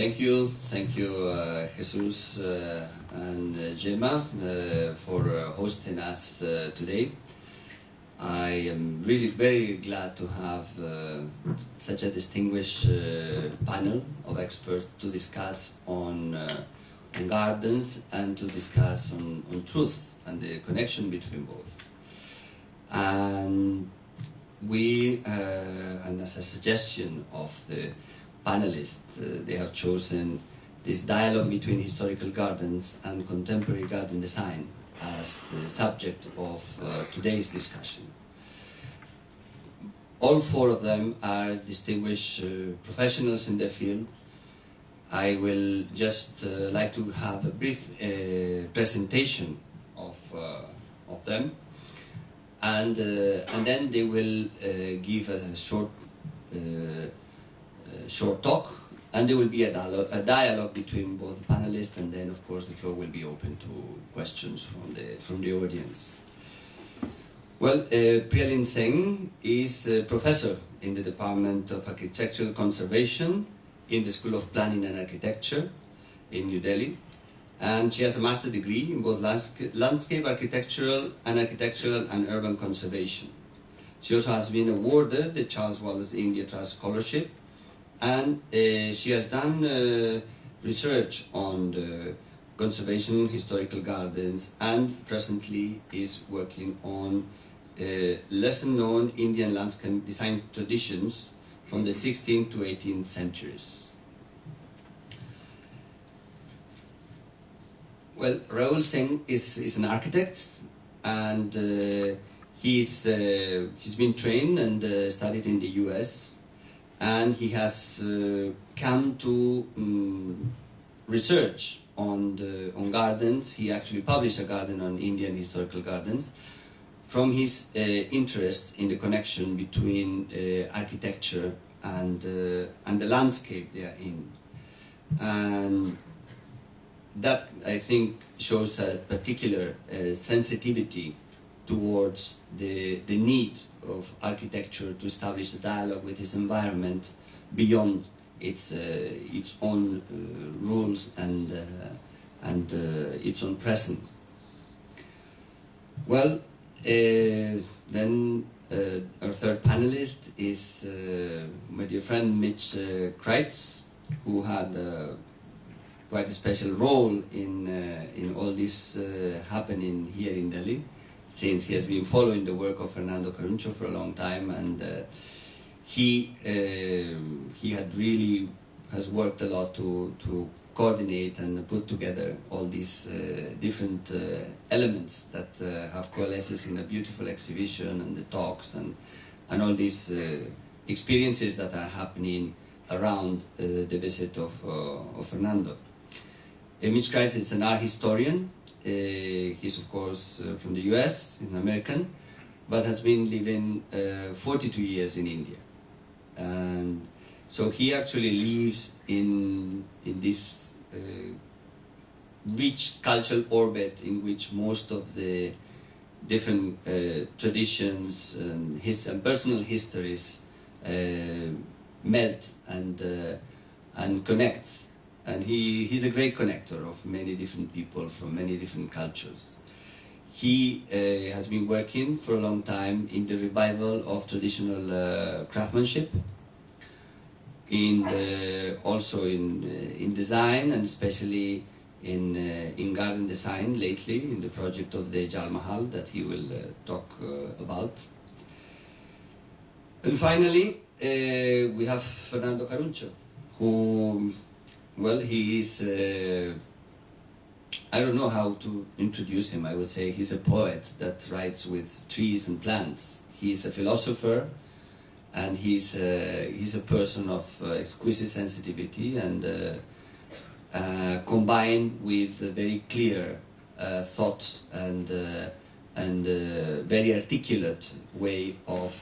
Thank you, Jesus and Gemma for hosting us today. I am really very glad to have such a distinguished panel of experts to discuss on gardens and to discuss on truth and the connection between both. And we, and as a suggestion of the panelists, they have chosen this dialogue between historical gardens and contemporary garden design as the subject of today's discussion. All four of them are distinguished professionals in their field. I will just like to have a brief presentation of them, and then they will give a short talk, and there will be a dialogue between both panelists, and then of course the floor will be open to questions from the audience. Well, Priyaleen Singh is a professor in the Department of Architectural Conservation in the School of Planning and Architecture in New Delhi, and she has a master's degree in both landscape architectural and urban conservation. She also has been awarded the Charles Wallace India Trust Scholarship, and she has done research on the conservation historical gardens, and presently is working on lesser known Indian landscape design traditions from the 16th to 18th centuries. Well, Rahul Singh is an architect, and he's been trained and studied in the US, and he has come to research on gardens. He actually published a garden on Indian historical gardens from his interest in the connection between architecture and the landscape they are in. And that, I think, shows a particular sensitivity towards the need of architecture to establish a dialogue with its environment beyond its own rules and its own presence. Well, then our third panelist is my dear friend Mitch Kreitz, who had quite a special role in all this happening here in Delhi, since he has been following the work of Fernando Caruncho for a long time, and he has worked a lot to coordinate and put together all these different elements that have coalesced in a beautiful exhibition, and the talks and all these experiences that are happening around the visit of Fernando. Mitch Kreitz is an art historian. He's of course from the US, he's an American, but has been living 42 years in India. And so he actually lives in this rich cultural orbit in which most of the different traditions and his personal histories melt and connect. And he's a great connector of many different people from many different cultures. He has been working for a long time in the revival of traditional craftsmanship, also in design, and especially in garden design lately, in the project of the Taj Mahal that he will talk about. And finally, we have Fernando Caruncho, who, well, he is, I don't know how to introduce him. I would say he's a poet that writes with trees and plants. He's a philosopher, and he's a person of exquisite sensitivity, and combined with a very clear thought and very articulate way of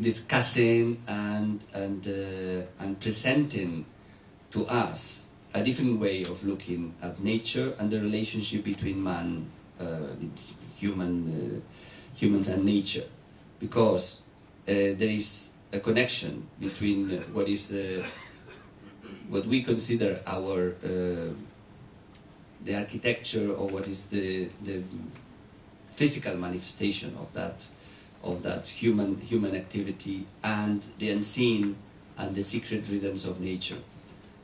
discussing and presenting to us a different way of looking at nature and the relationship between humans and nature, because there is a connection between what we consider our the architecture, or what is the physical manifestation of that human activity, and the unseen and the secret rhythms of nature.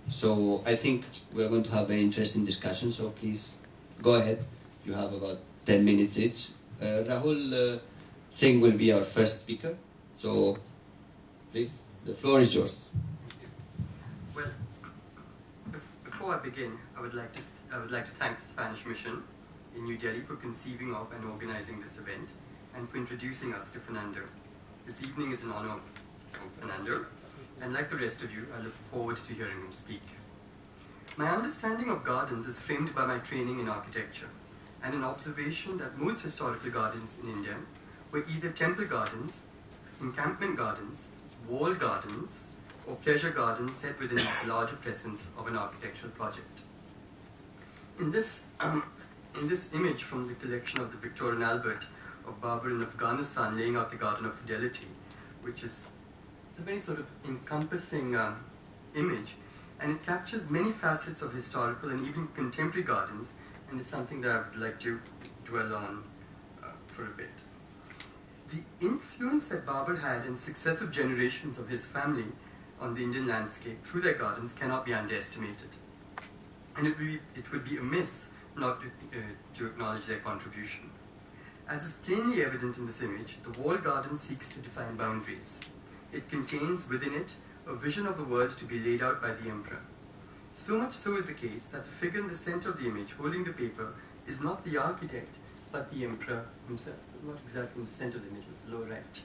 So I think we're going to have a very interesting discussion, so please go ahead. You have about 10 minutes each. Rahul Singh will be our first speaker, so please, the floor is yours. Well, before I begin, I would like to thank the Spanish Mission in New Delhi for conceiving of and organizing this event, and for introducing us to Fernando. This evening is an honor for Fernando, and like the rest of you, I look forward to hearing him speak. My understanding of gardens is framed by my training in architecture, and an observation that most historical gardens in India were either temple gardens, encampment gardens, walled gardens, or pleasure gardens set within the larger presence of an architectural project. In this image from the collection of the Victorian Albert of Babur in Afghanistan laying out the Garden of Fidelity, which is a very sort of encompassing image, and it captures many facets of historical and even contemporary gardens, and it's something that I would like to dwell on for a bit. The influence that Babur had in successive generations of his family on the Indian landscape through their gardens cannot be underestimated. And it would be amiss not to acknowledge their contribution. As is plainly evident in this image, the walled garden seeks to define boundaries. It contains within it a vision of the world to be laid out by the emperor. So much so is the case that the figure in the center of the image holding the paper is not the architect, but the emperor himself. Not exactly in the center of the image, but lower right.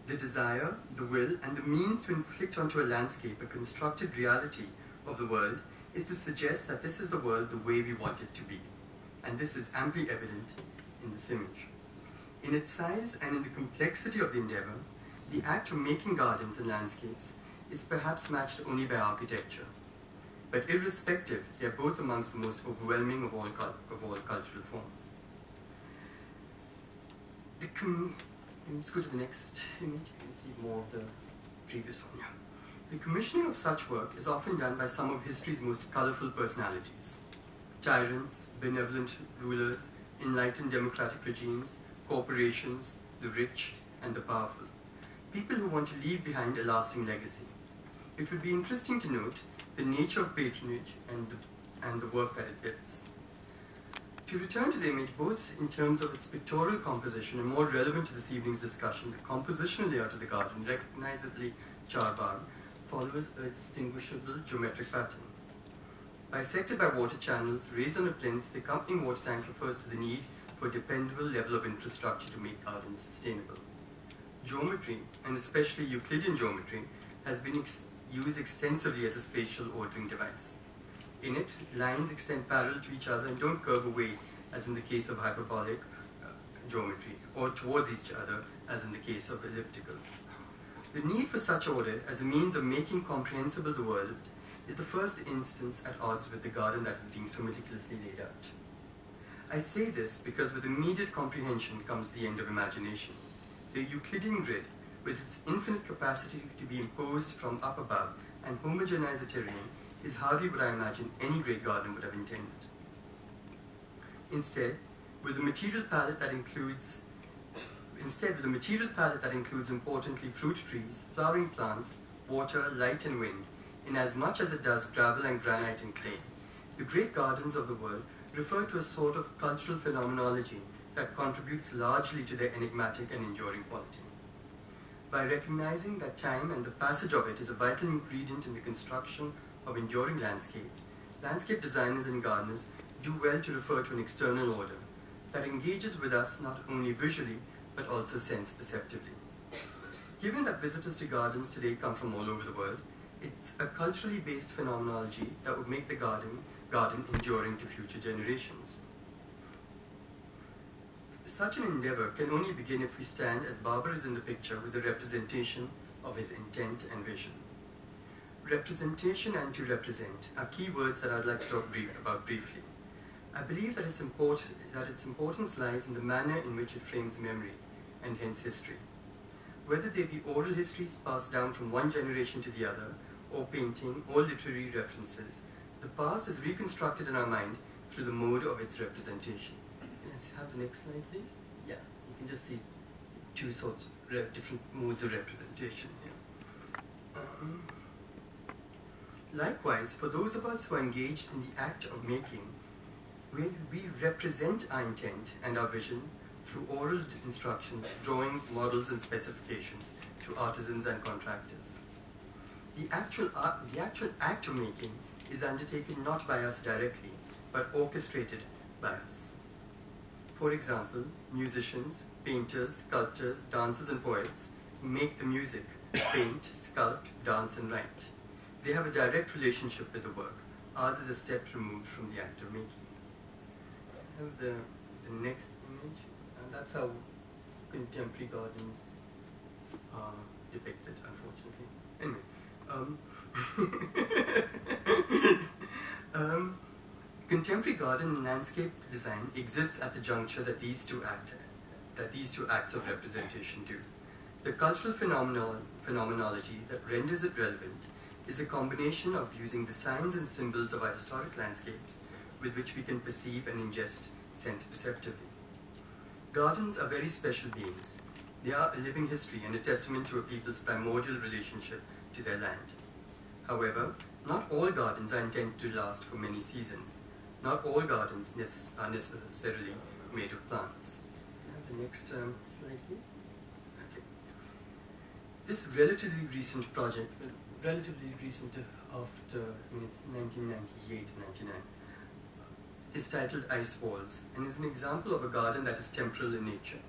The desire, the will, and the means to inflict onto a landscape a constructed reality of the world is to suggest that this is the world the way we want it to be. And this is amply evident in this image. In its size and in the complexity of the endeavor, the act of making gardens and landscapes is perhaps matched only by architecture. But irrespective, they are both amongst the most overwhelming of all cultural forms. Let's go to the next image. You can see more of the previous one. Yeah. The commissioning of such work is often done by some of history's most colorful personalities. Tyrants, benevolent rulers, enlightened democratic regimes, corporations, the rich, and the powerful. People who want to leave behind a lasting legacy. It would be interesting to note the nature of patronage and the work that it builds. To return to the image, both in terms of its pictorial composition and more relevant to this evening's discussion, the compositional layout of the garden, recognizably charbagh, follows a distinguishable geometric pattern. Bisected by water channels raised on a plinth, the accompanying water tank refers to the need for a dependable level of infrastructure to make gardens sustainable. Geometry, and especially Euclidean geometry, has been used extensively as a spatial ordering device. In it, lines extend parallel to each other and don't curve away, as in the case of hyperbolic geometry, or towards each other, as in the case of elliptical. The need for such order as a means of making comprehensible the world is the first instance at odds with the garden that is being so meticulously laid out. I say this because with immediate comprehension comes the end of imagination. The Euclidean grid, with its infinite capacity to be imposed from up above and homogenize the terrain, is hardly what I imagine any great garden would have intended. Instead, with a material palette that includes importantly fruit trees, flowering plants, water, light and wind, in as much as it does gravel and granite and clay, the great gardens of the world refer to a sort of cultural phenomenology that contributes largely to their enigmatic and enduring quality. By recognizing that time and the passage of it is a vital ingredient in the construction of enduring landscape designers and gardeners do well to refer to an external order that engages with us not only visually but also sense-perceptively. Given that visitors to gardens today come from all over the world, it's a culturally based phenomenology that would make the garden enduring to future generations. Such an endeavor can only begin if we stand as Babur is in the picture with a representation of his intent and vision. Representation and to represent are key words that I'd like to talk about briefly. I believe that its importance lies in the manner in which it frames memory, and hence history. whether they be oral histories passed down from one generation to the other, or painting, or literary references, the past is reconstructed in our mind through the mode of its representation. Let's have the next slide, please. Yeah, you can just see two sorts of different modes of representation here. Likewise, for those of us who are engaged in the act of making, we represent our intent and our vision through oral instructions, drawings, models, and specifications to artisans and contractors. The actual act of making is undertaken not by us directly, but orchestrated by us. For example, musicians, painters, sculptors, dancers, and poets make the music, paint, sculpt, dance, and write. They have a direct relationship with the work. Ours is a step removed from the act of making. I have the next image, and that's how contemporary gardens are depicted, unfortunately. Anyway, contemporary garden and landscape design exists at the juncture that these two acts of representation do. The cultural phenomenology that renders it relevant is a combination of using the signs and symbols of our historic landscapes with which we can perceive and ingest sense perceptively. Gardens are very special beings. They are a living history and a testament to a people's primordial relationship to their land. However, not all gardens are intended to last for many seasons. Not all gardens are necessarily made of plants. The next slide, please. Okay. This relatively recent project, after, it's 1998, 99, is titled Ice Walls and is an example of a garden that is temporal in nature,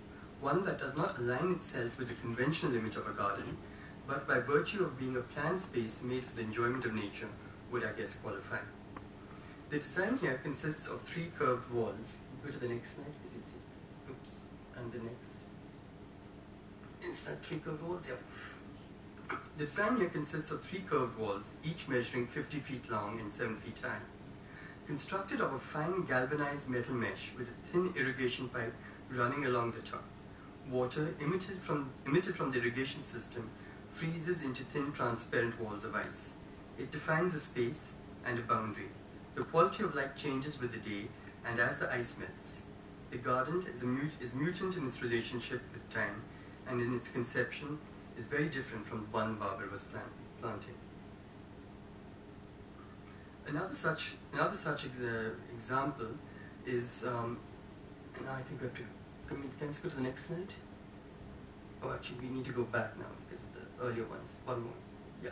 one that does not align itself with the conventional image of a garden, but by virtue of being a planned space made for the enjoyment of nature, would, I guess, qualify. The design here consists of 3 curved walls. Go to the next slide, please. Oops, and the next. Is that 3 curved walls? Yeah. The design here consists of 3 curved walls, each measuring 50 feet long and 7 feet high. Constructed of a fine galvanized metal mesh with a thin irrigation pipe running along the top. Water emitted from the irrigation system freezes into thin transparent walls of ice. It defines a space and a boundary. The quality of light changes with the day and as the ice melts. The garden is mutant in its relationship with time, and in its conception is very different from the one Barber was planting. Another such example is, and I think we have to, can we go to the next slide? Oh, actually, we need to go back now because the earlier ones. One more. Yeah,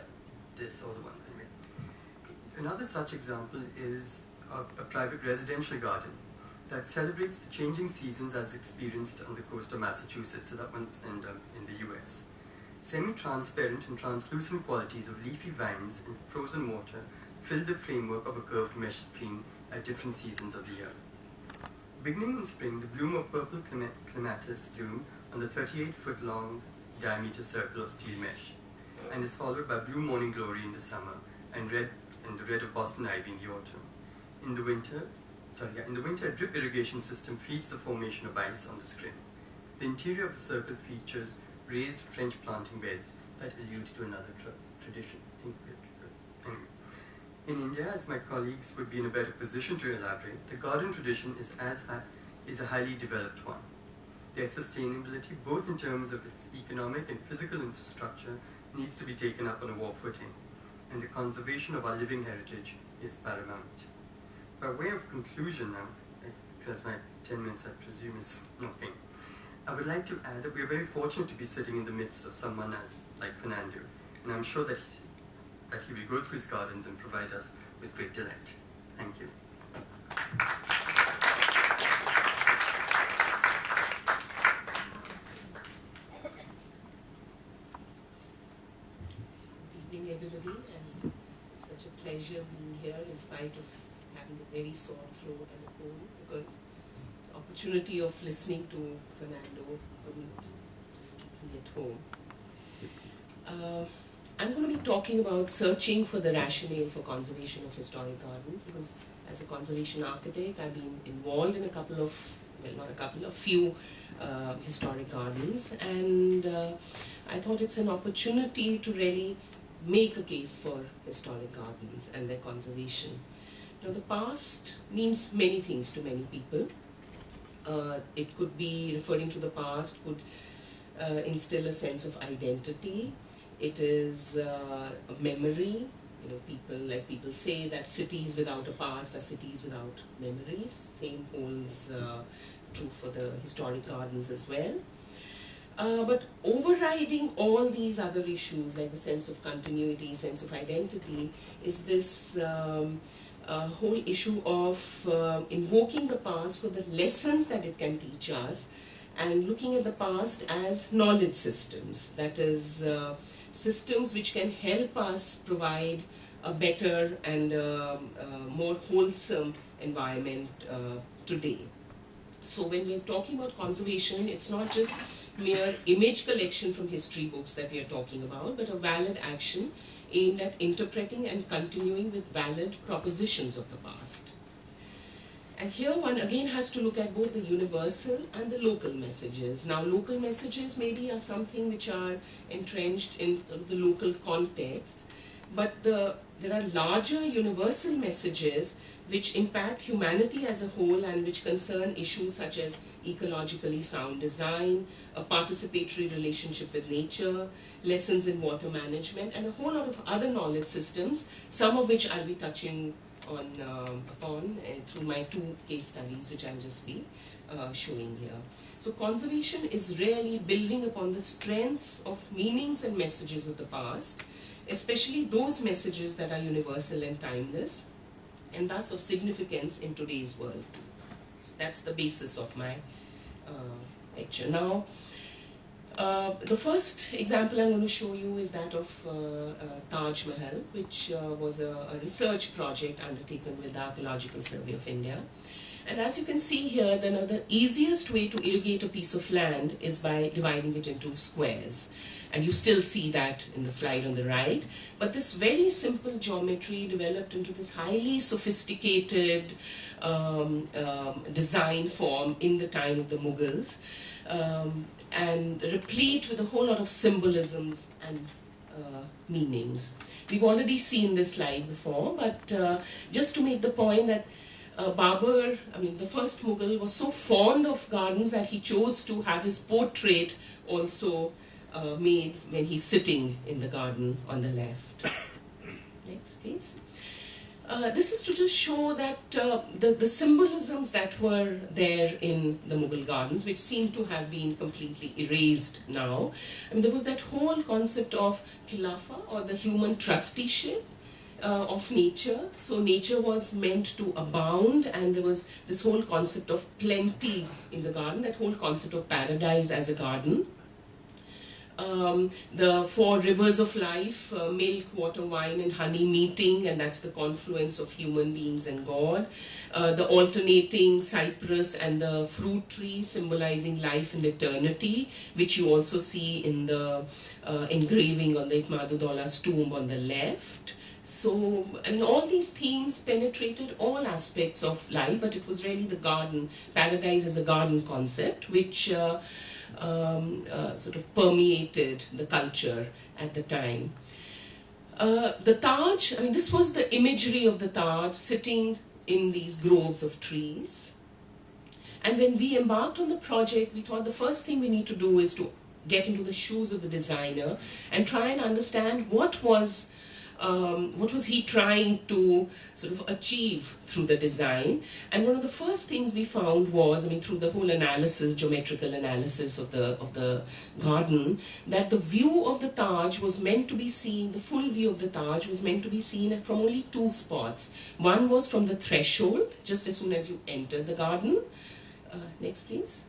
this or the one. Anyway. Another such example is a private residential garden that celebrates the changing seasons as experienced on the coast of Massachusetts, so that one's in the US. Semi-transparent and translucent qualities of leafy vines and frozen water fill the framework of a curved mesh screen at different seasons of the year. Beginning in spring, the bloom of purple clematis bloom on the 38-foot-long diameter circle of steel mesh, and is followed by blue morning glory in the summer and the red of Boston ivy in the autumn. In the winter, a drip irrigation system feeds the formation of ice on the screen. The interior of the circle features raised French planting beds that allude to another tradition. Anyway. In India, as my colleagues would be in a better position to elaborate, the garden tradition is a highly developed one. Their sustainability, both in terms of its economic and physical infrastructure, needs to be taken up on a war footing, and the conservation of our living heritage is paramount. By way of conclusion now, because my 10 minutes I presume is nothing, I would like to add that we are very fortunate to be sitting in the midst of someone like Fernando, and I'm sure that he will go through his gardens and provide us with great delight. Thank you. Good evening, everybody, and it's such a pleasure being here in spite of having a very sore throat and a cold, because the opportunity of listening to Fernando couldn't just keep me at home. I'm going to be talking about searching for the rationale for conservation of historic gardens, because as a conservation architect, I've been involved in a few historic gardens, and I thought it's an opportunity to really make a case for historic gardens and their conservation. Now, the past means many things to many people. It could be, referring to the past could instill a sense of identity. It is a memory. You know, people say that cities without a past are cities without memories. Same holds true for the historic gardens as well. But overriding all these other issues, like the sense of continuity, sense of identity, is this whole issue of invoking the past for the lessons that it can teach us, and looking at the past as knowledge systems, that is, systems which can help us provide a better and more wholesome environment today. So when we're talking about conservation, it's not just mere image collection from history books that we are talking about, but a valid action aimed at interpreting and continuing with valid propositions of the past. And here one again has to look at both the universal and the local messages. Now, local messages maybe are something which are entrenched in the local context, but there are larger universal messages which impact humanity as a whole and which concern issues such as ecologically sound design, a participatory relationship with nature, lessons in water management, and a whole lot of other knowledge systems, some of which I'll be touching upon through my 2 case studies, which I'll just be showing here. So conservation is really building upon the strengths of meanings and messages of the past, especially those messages that are universal and timeless, and thus of significance in today's world. So that's the basis of my lecture. Now, the first example I'm going to show you is that of Taj Mahal, which was a research project undertaken with the Archaeological Survey of India. And as you can see here, the easiest way to irrigate a piece of land is by dividing it into squares. And you still see that in the slide on the right. But this very simple geometry developed into this highly sophisticated design form in the time of the Mughals, and replete with a whole lot of symbolisms and meanings. We've already seen this slide before, but just to make the point that Babur, the first Mughal, was so fond of gardens that he chose to have his portrait also made when he's sitting in the garden on the left. Next, please. This is to just show that the symbolisms that were there in the Mughal gardens, which seem to have been completely erased now. There was that whole concept of khilafa, or the human trusteeship of nature. So nature was meant to abound, and there was this whole concept of plenty in the garden, that whole concept of paradise as a garden. The 4 rivers of life, milk, water, wine, and honey meeting, and that's the confluence of human beings and God. The alternating cypress and the fruit tree, symbolizing life and eternity, which you also see in the engraving on the Itmaduddaullah's tomb on the left. So, all these themes penetrated all aspects of life, but it was really the garden, paradise as a garden concept, which sort of permeated the culture at the time. The Taj, this was the imagery of the Taj sitting in these groves of trees. And when we embarked on the project, we thought the first thing we need to do is to get into the shoes of the designer and try and understand what was he trying to sort of achieve through the design. And one of the first things we found was, through the whole analysis, geometrical analysis of the garden, that the view of the Taj was meant to be seen, the full view of the Taj was meant to be seen from only 2 spots. One was from the threshold, just as soon as you enter the garden. Next, please.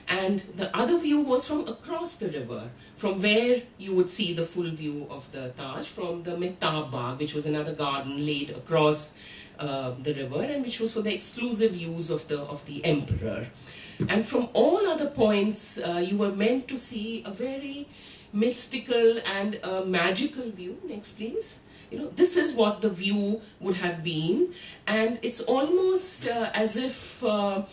And the other view was from across the river, from where you would see the full view of the Taj, from the Mehtab Bagh, which was another garden laid across the river, and which was for the exclusive use of the emperor. And from all other points, you were meant to see a very mystical and magical view. Next, please. this is what the view would have been, and it's almost as if the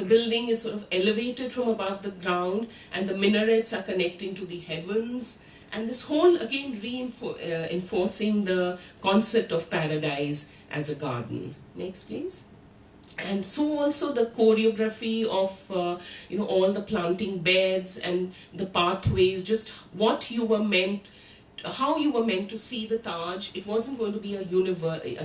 building is sort of elevated from above the ground, and the minarets are connecting to the heavens, and this whole again enforcing the concept of paradise as a garden. Next, please. And so also the choreography of all the planting beds and the pathways, just what you were meant, how you were meant to see the Taj. It wasn't going to be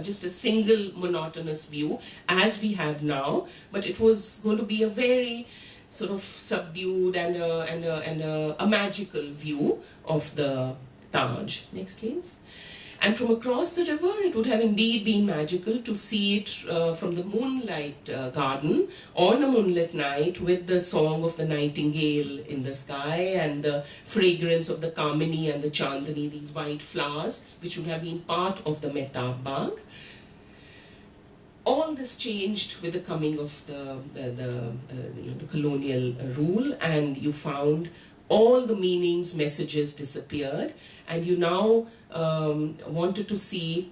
just a single monotonous view as we have now, but it was going to be a very sort of subdued and a magical view of the Taj. Next, please. And from across the river, it would have indeed been magical to see it from the Moonlight Garden on a moonlit night, with the song of the nightingale in the sky and the fragrance of the Kamini and the Chandani, these white flowers, which would have been part of the Mehtab Bagh. All this changed with the coming of the colonial rule, and you found all the meanings, messages disappeared, and you now wanted to see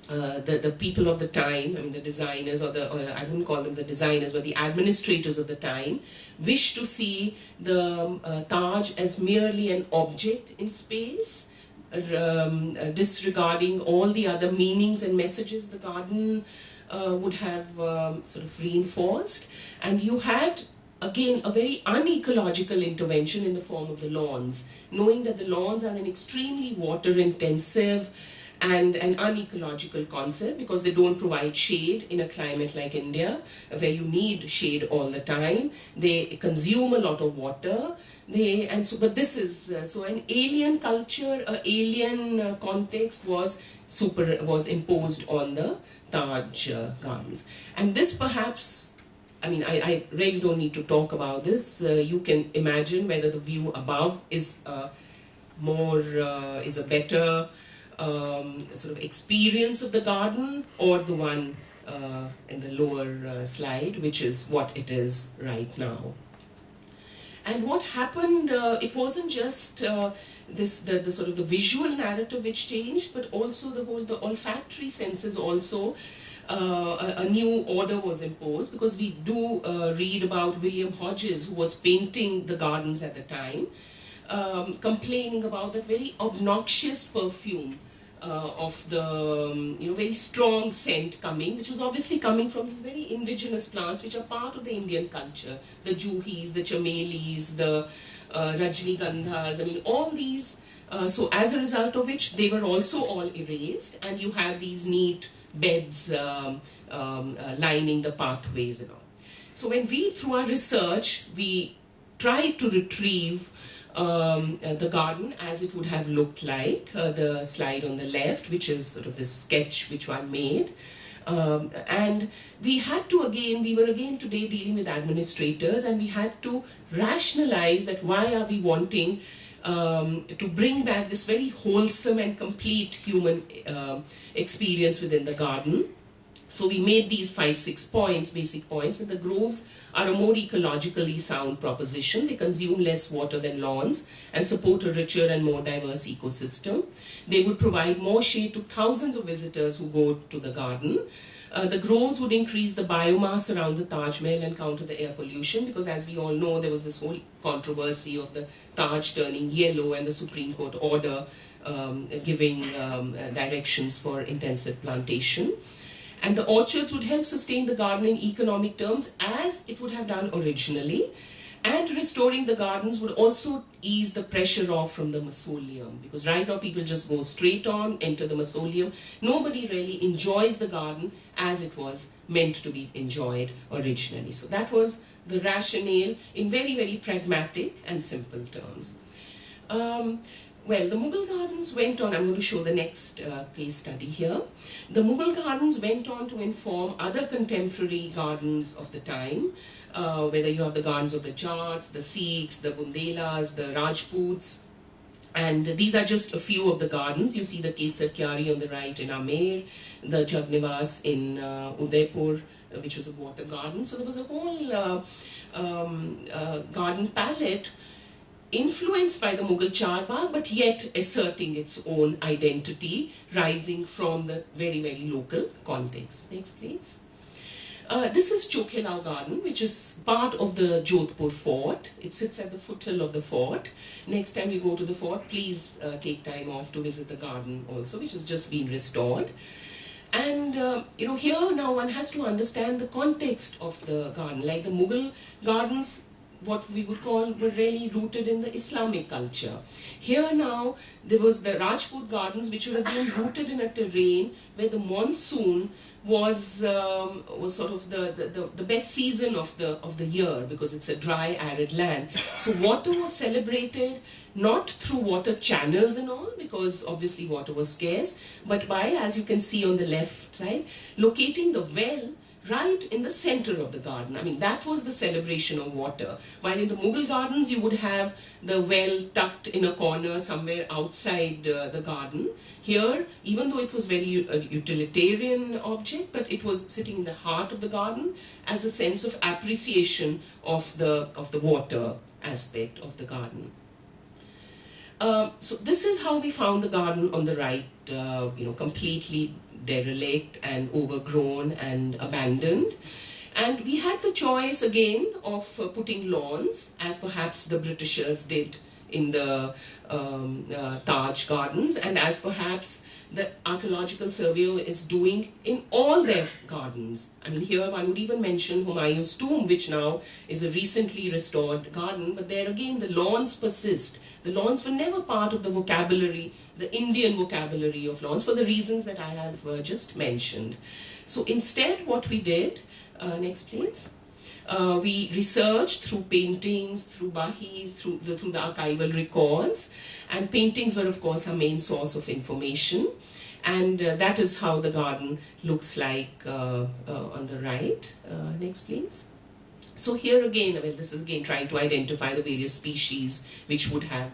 the people of the time, I mean the designers, or I wouldn't call them the designers, but the administrators of the time, wished to see the Taj as merely an object in space, disregarding all the other meanings and messages the garden would have sort of reinforced. And you had again a very unecological intervention in the form of the lawns, knowing that the lawns are an extremely water intensive and an unecological concept, because they don't provide shade in a climate like India where you need shade all the time. They consume a lot of water. But this is so an alien culture, an alien context was imposed on the Taj Gardens. And this perhaps, I mean, I really don't need to talk about this. You can imagine whether the view above is a better sort of experience of the garden, or the one in the lower slide, which is what it is right now. And what happened, it wasn't just the sort of the visual narrative which changed, but also the olfactory senses also. A new order was imposed, because we do read about William Hodges, who was painting the gardens at the time, complaining about that very obnoxious perfume of the very strong scent coming, which was obviously coming from these very indigenous plants which are part of the Indian culture, the juhis, the chamelis, the rajnigandhas, I mean all these. So as a result of which they were also all erased, and you had these neat beds lining the pathways and all. So when we, through our research, we tried to retrieve the garden as it would have looked like, the slide on the left, which is sort of the sketch which one made. And we had to we were again today dealing with administrators, and we had to rationalize that why are we wanting to bring back this very wholesome and complete human experience within the garden. So we made these 5-6 points, basic points, and the groves are a more ecologically sound proposition. They consume less water than lawns and support a richer and more diverse ecosystem. They would provide more shade to thousands of visitors who go to the garden. The groves would increase the biomass around the Taj Mahal and counter the air pollution, because as we all know, there was this whole controversy of the Taj turning yellow and the Supreme Court order giving directions for intensive plantation. And the orchards would help sustain the garden in economic terms as it would have done originally. And restoring the gardens would also ease the pressure off from the mausoleum, because right now people just go straight on, enter the mausoleum. Nobody really enjoys the garden as it was meant to be enjoyed originally. So that was the rationale in very, very pragmatic and simple terms. Well, the Mughal gardens went on, I'm going to show the next case study here. The Mughal gardens went on to inform other contemporary gardens of the time, whether you have the gardens of the Jats, the Sikhs, the Bundelas, the Rajputs. And these are just a few of the gardens. You see the Kesar Kyari on the right in Amer, the Jagnivas in Udaipur, which was a water garden. So there was a whole garden palette influenced by the Mughal Charbagh, but yet asserting its own identity, rising from the very, very local context. Next, please. This is Chokhelao Garden, which is part of the Jodhpur fort. It sits at the foothill of the fort. Next time you go to the fort, please take time off to visit the garden also, which has just been restored. And here now one has to understand the context of the garden. Like the Mughal gardens, what we would call, were really rooted in the Islamic culture. Here now, there was the Rajput Gardens, which would have been rooted in a terrain where the monsoon was sort of the best season of the year, because it's a dry, arid land. So water was celebrated not through water channels and all, because obviously water was scarce, but by, as you can see on the left side, locating the well right in the center of the garden. I mean, that was the celebration of water. While in the Mughal gardens, you would have the well tucked in a corner somewhere outside the garden. Here, even though it was very a utilitarian object, but it was sitting in the heart of the garden as a sense of appreciation of the water aspect of the garden. So this is how we found the garden on the right, completely derelict and overgrown and abandoned. And we had the choice again of putting lawns, as perhaps the Britishers did in the Taj Gardens, and as perhaps the Archaeological Survey is doing in all their gardens. I mean, here one would even mention Humayun's tomb, which now is a recently restored garden, but there again the lawns persist. The lawns were never part of the vocabulary, the Indian vocabulary of lawns, for the reasons that I have just mentioned. So instead what we did, next please, we researched through paintings, through bahis, through the archival records, and paintings were of course our main source of information, and that is how the garden looks like on the right. Next please. So here again, well, this is again trying to identify the various species which would have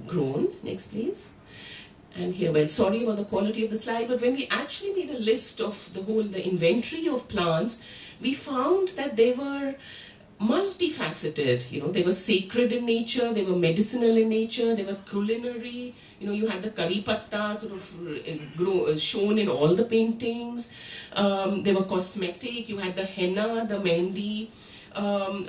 grown. Next please. And here, well, sorry about the quality of the slide, but when we actually made a list of the inventory of plants, we found that they were multifaceted. They were sacred in nature, they were medicinal in nature, they were culinary. You had the curry patta sort of shown in all the paintings. They were cosmetic. You had the henna, the mehndi,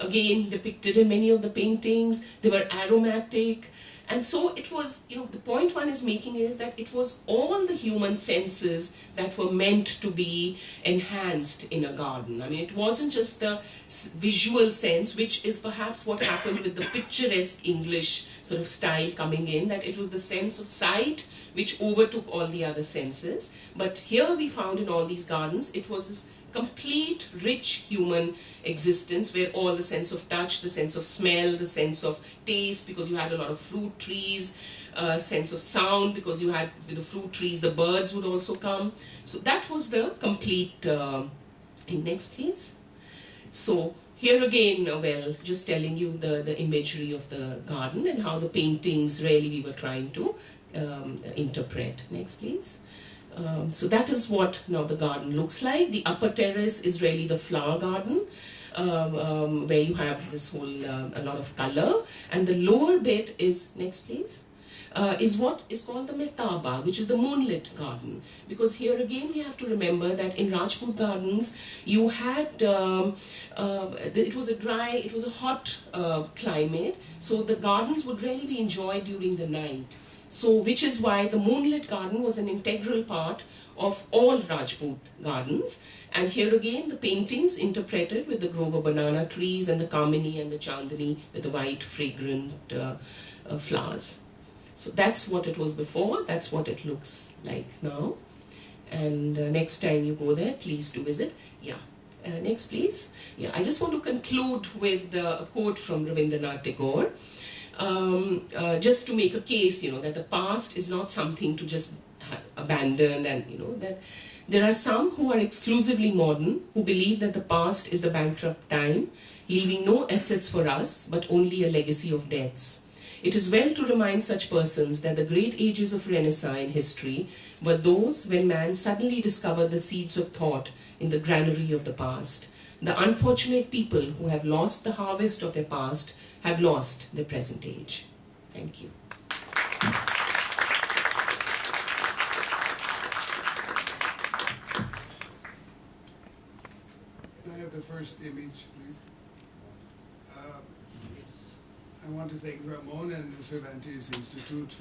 again depicted in many of the paintings. They were aromatic. And so it was, the point one is making is that it was all the human senses that were meant to be enhanced in a garden. I mean, it wasn't just the visual sense, which is perhaps what happened with the picturesque English sort of style coming in, that it was the sense of sight which overtook all the other senses. But here we found in all these gardens, it was this complete, rich human existence where all the sense of touch, the sense of smell, the sense of taste, because you had a lot of fruit trees, sense of sound, because you had with the fruit trees, the birds would also come. So that was the complete, next please. So here again, well, just telling you the imagery of the garden and how the paintings really we were trying to interpret. Next please. So that is what now the garden looks like. The upper terrace is really the flower garden, where you have this whole, a lot of color. And the lower bit is, next please, is what is called the Mehtaba, which is the Moonlit Garden. Because here again we have to remember that in Rajput Gardens, you had, it was a hot climate, so the gardens would really be enjoyed during the night. So, which is why the Moonlit Garden was an integral part of all Rajput gardens. And here again, the paintings interpreted with the grove of banana trees and the Kamini and the Chandani with the white, fragrant flowers. So that's what it was before, that's what it looks like now. And next time you go there, please do visit. Yeah. Next, please. Yeah, I just want to conclude with a quote from Rabindranath Tagore. Just to make a case, that the past is not something to just abandon, and that there are some who are exclusively modern, who believe that the past is the bankrupt time, leaving no assets for us, but only a legacy of debts. It is well to remind such persons that the great ages of Renaissance in history were those when man suddenly discovered the seeds of thought in the granary of the past. The unfortunate people who have lost the harvest of their past have lost their present age. Thank you. Can I have the first image, please? I want to thank Ramon and the Cervantes Institute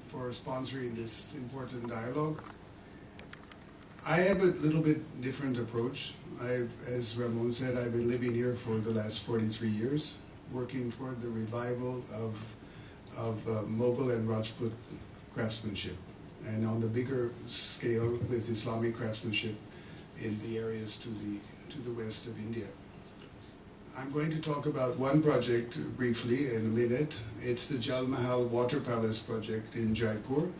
for sponsoring this important dialogue. I have a little bit different approach. As Ramon said, I've been living here for the last 43 years, working toward the revival of Mughal and Rajput craftsmanship, and on the bigger scale with Islamic craftsmanship in the areas to the west of India. I'm going to talk about one project briefly in a minute. It's the Taj Mahal Water Palace project in Jaipur.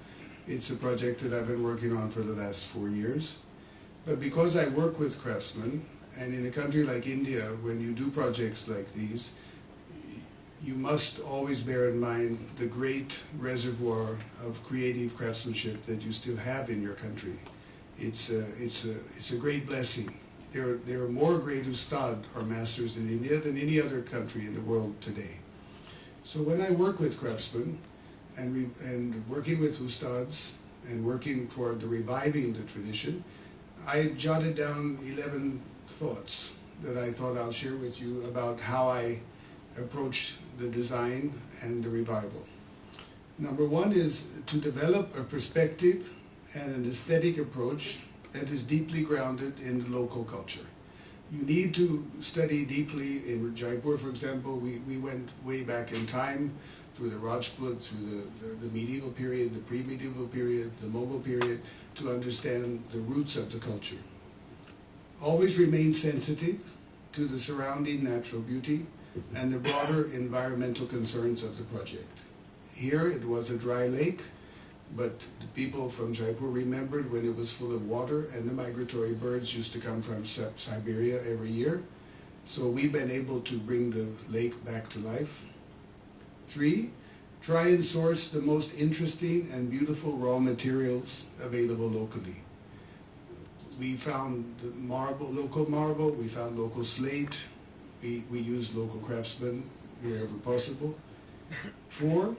It's a project that I've been working on for the last 4 years. But because I work with craftsmen, and in a country like India, when you do projects like these, you must always bear in mind the great reservoir of creative craftsmanship that you still have in your country. It's a great blessing. There are more great ustad or masters in India than any other country in the world today. So when I work with craftsmen and working with ustads and working toward the reviving the tradition, I jotted down 11 thoughts that I thought I'll share with you about how I approach the design and the revival. Number one is to develop a perspective and an aesthetic approach that is deeply grounded in the local culture. You need to study deeply. In Jaipur, for example, we went way back in time through the Rajput, through the medieval period, the pre-medieval period, the Mughal period, to understand the roots of the culture. Always remain sensitive to the surrounding natural beauty and the broader environmental concerns of the project. Here it was a dry lake, but the people from Jaipur remembered when it was full of water, and the migratory birds used to come from Siberia every year. So we've been able to bring the lake back to life. 3, try and source the most interesting and beautiful raw materials available locally. We found local marble, we found local slate, we use local craftsmen wherever possible. 4,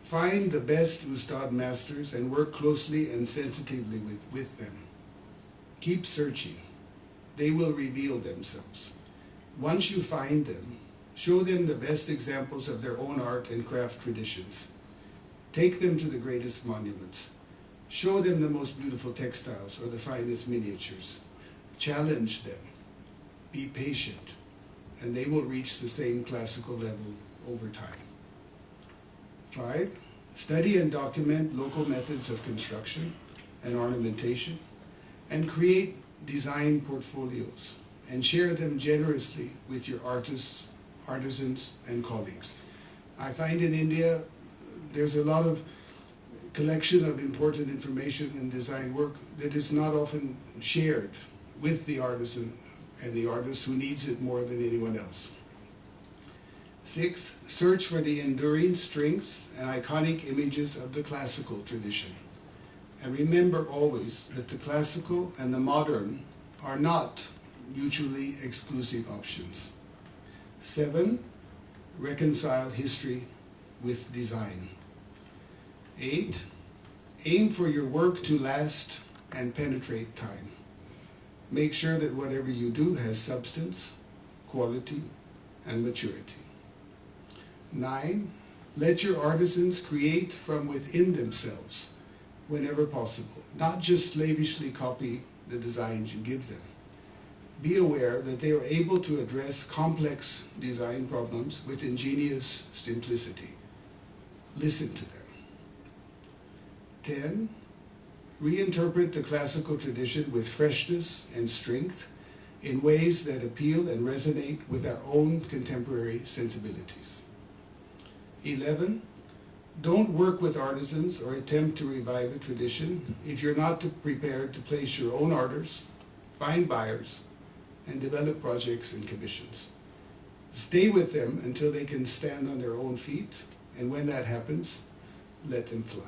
find the best ustad masters and work closely and sensitively with them. Keep searching. They will reveal themselves. Once you find them, show them the best examples of their own art and craft traditions. Take them to the greatest monuments. Show them the most beautiful textiles or the finest miniatures. Challenge them. Be patient, and they will reach the same classical level over time. 5, study and document local methods of construction and ornamentation, and create design portfolios, and share them generously with your artists, artisans, and colleagues. I find in India there's a lot of collection of important information and design work that is not often shared with the artisan and the artist who needs it more than anyone else. 6, search for the enduring strengths and iconic images of the classical tradition. And remember always that the classical and the modern are not mutually exclusive options. 7, reconcile history with design. 8, aim for your work to last and penetrate time. Make sure that whatever you do has substance, quality, and maturity. 9, let your artisans create from within themselves whenever possible, not just slavishly copy the designs you give them. Be aware that they are able to address complex design problems with ingenious simplicity. Listen to them. 10, reinterpret the classical tradition with freshness and strength in ways that appeal and resonate with our own contemporary sensibilities. 11, don't work with artisans or attempt to revive a tradition if you're not prepared to place your own orders, find buyers, and develop projects and commissions. Stay with them until they can stand on their own feet, and when that happens, let them fly.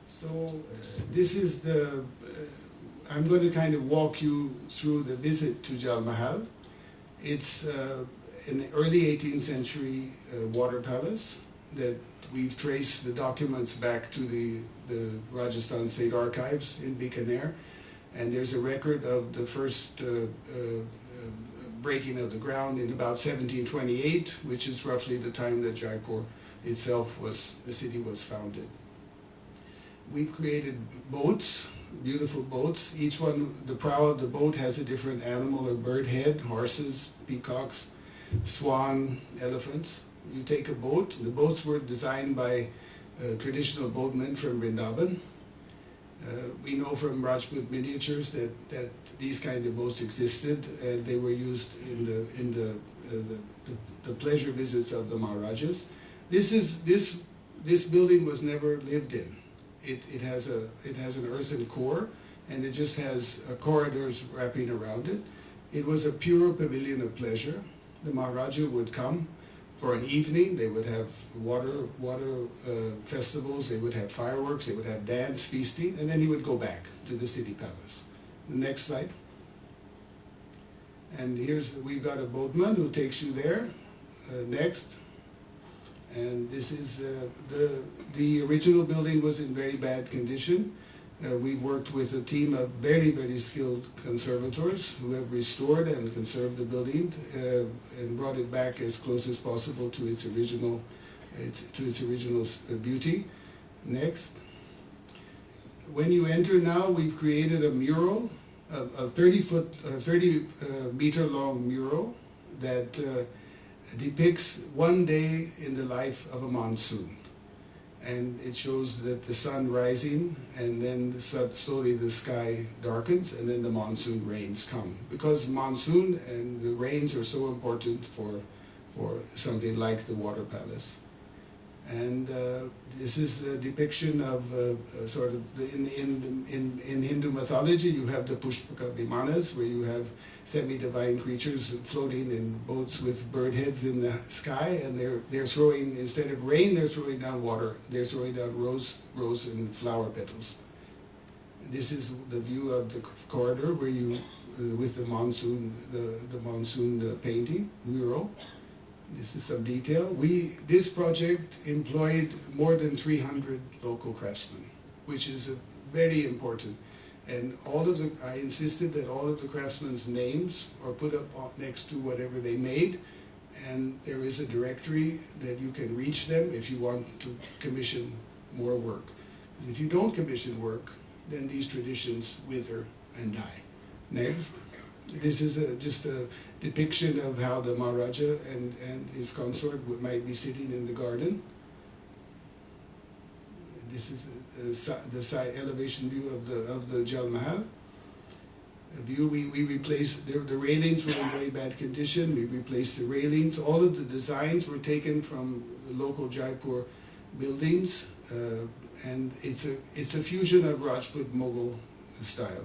So this is I'm going to kind of walk you through the visit to Taj Mahal. It's an early 18th century water palace that we've traced the documents back to the Rajasthan State Archives in Bikaner. And there's a record of the first breaking of the ground in about 1728, which is roughly the time that Jaipur itself the city was founded. We've created boats, beautiful boats. Each one, the prow of the boat has a different animal or bird head, horses, peacocks, swan, elephants. You take a boat. The boats were designed by traditional boatmen from Vrindavan. We know from Rajput miniatures that these kind of boats existed, and they were used in the pleasure visits of the Maharajas. This building was never lived in. It has an earthen core, and it just has corridors wrapping around it. It was a pure pavilion of pleasure. The Maharaja would come for an evening. They would have water festivals. They would have fireworks. They would have dance, feasting, and then he would go back to the city palace. The next slide. And we've got a boatman who takes you there. Next. And this is the original building was in very bad condition. We worked with a team of very, very skilled conservators who have restored and conserved the building and brought it back as close as possible to its original beauty. Next. When you enter now, we've created a mural, a 30 meter long mural that depicts one day in the life of a monsoon. And it shows that the sun rising, and then slowly the sky darkens, and then the monsoon rains come. Because monsoon and the rains are so important for something like the water palace. And this is a depiction of sort of in Hindu mythology. You have the Pushpaka Vimanas, where you have semi-divine creatures floating in boats with bird heads in the sky, and they're throwing, instead of rain, they're throwing down water. They're throwing down rose and flower petals. This is the view of the corridor where you, with the monsoon painting mural. This is some detail. This project employed more than 300 local craftsmen, which is very important. And I insisted that all of the craftsmen's names are put up next to whatever they made, and there is a directory that you can reach them if you want to commission more work. If you don't commission work, then these traditions wither and die. Next. This is just a depiction of how the Maharaja and his consort might be sitting in the garden. This is the side elevation view of the Taj Mahal. A view we replaced, the railings were in very bad condition. We replaced the railings. All of the designs were taken from the local Jaipur buildings, and it's a fusion of Rajput Mughal style.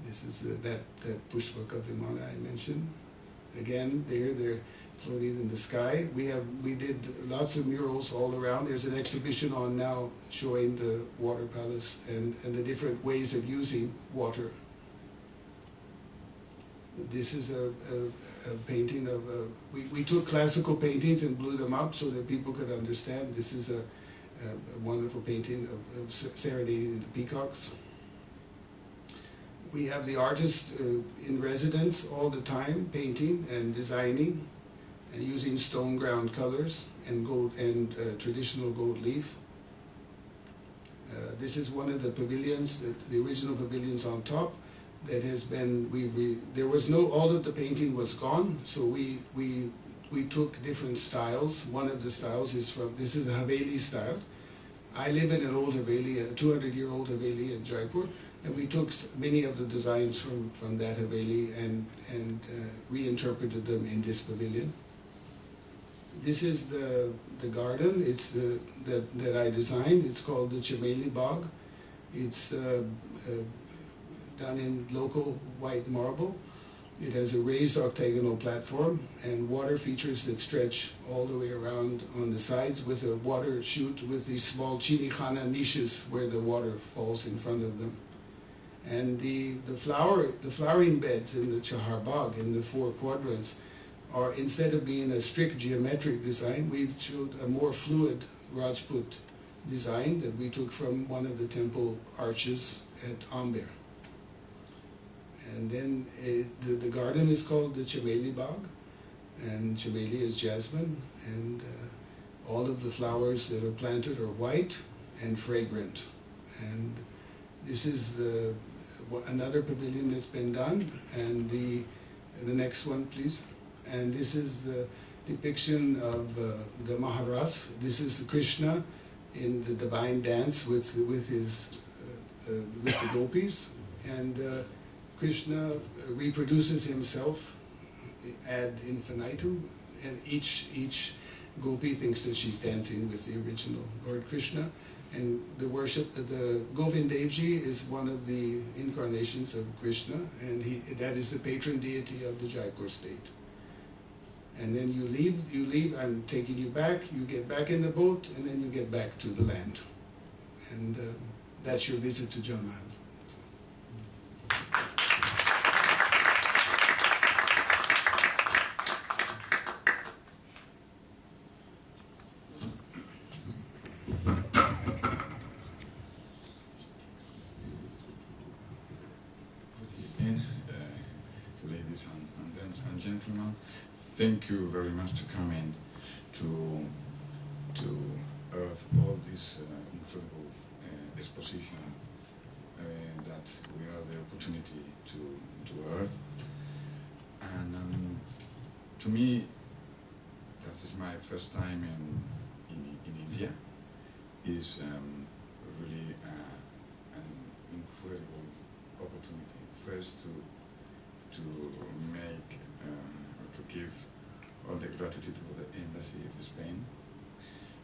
This is that Pushpaka Vimana I mentioned. Again, they're floating in the sky. We did lots of murals all around. There's an exhibition on now showing the water palace and the different ways of using water. This is a painting of we took classical paintings and blew them up so that people could understand. This is a wonderful painting of serenading the peacocks. We have the artist in residence all the time, painting and designing, and using stone ground colors and gold and traditional gold leaf. This is one of the pavilions, the original pavilions on top, that has been there was all of the painting was gone, so we took different styles. One of the styles is this is a Haveli style. I live in an old Haveli, a 200-year-old Haveli in Jaipur. And we took many of the designs from that Haveli and reinterpreted them in this pavilion. This is the garden. It's that I designed. It's called the Chameli Bog. It's done in local white marble. It has a raised octagonal platform and water features that stretch all the way around on the sides with a water chute with these small chini khana niches where the water falls in front of them. And the flowering beds in the Chahar Bagh, in the 4 quadrants, are, instead of being a strict geometric design, we've chosen a more fluid Rajput design that we took from one of the temple arches at Amber. And then the garden is called the Chameli Bog, and Chameli is jasmine, and all of the flowers that are planted are white and fragrant. And this is another pavilion that's been done, and the next one, please. And this is the depiction of the Maharas. This is Krishna in the divine dance with the gopis, and Krishna reproduces himself ad infinitum, and each gopi thinks that she's dancing with the original Lord Krishna. And the Govind Devji is one of the incarnations of Krishna, and that is the patron deity of the Jaipur state. And then you leave, I'm taking you back, you get back in the boat, and then you get back to the land. And that's your visit to Taj Mahal. Ladies and gentlemen, thank you very much to come in to earth all this incredible exposition that we have the opportunity to earth. And to me, that is my first time in India. Is really an incredible opportunity. First to make or to give all the gratitude to the Embassy of Spain,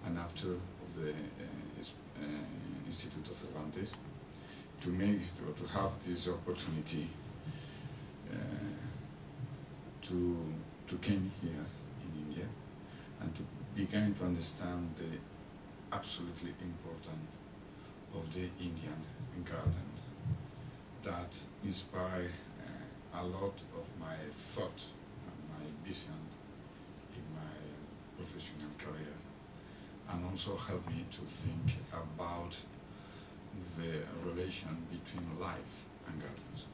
and after of the Instituto Cervantes, to have this opportunity to come here in India and to begin to understand the absolutely important of the Indian garden that inspire a lot of my thought and my vision in my professional career, and also help me to think about the relation between life and gardens.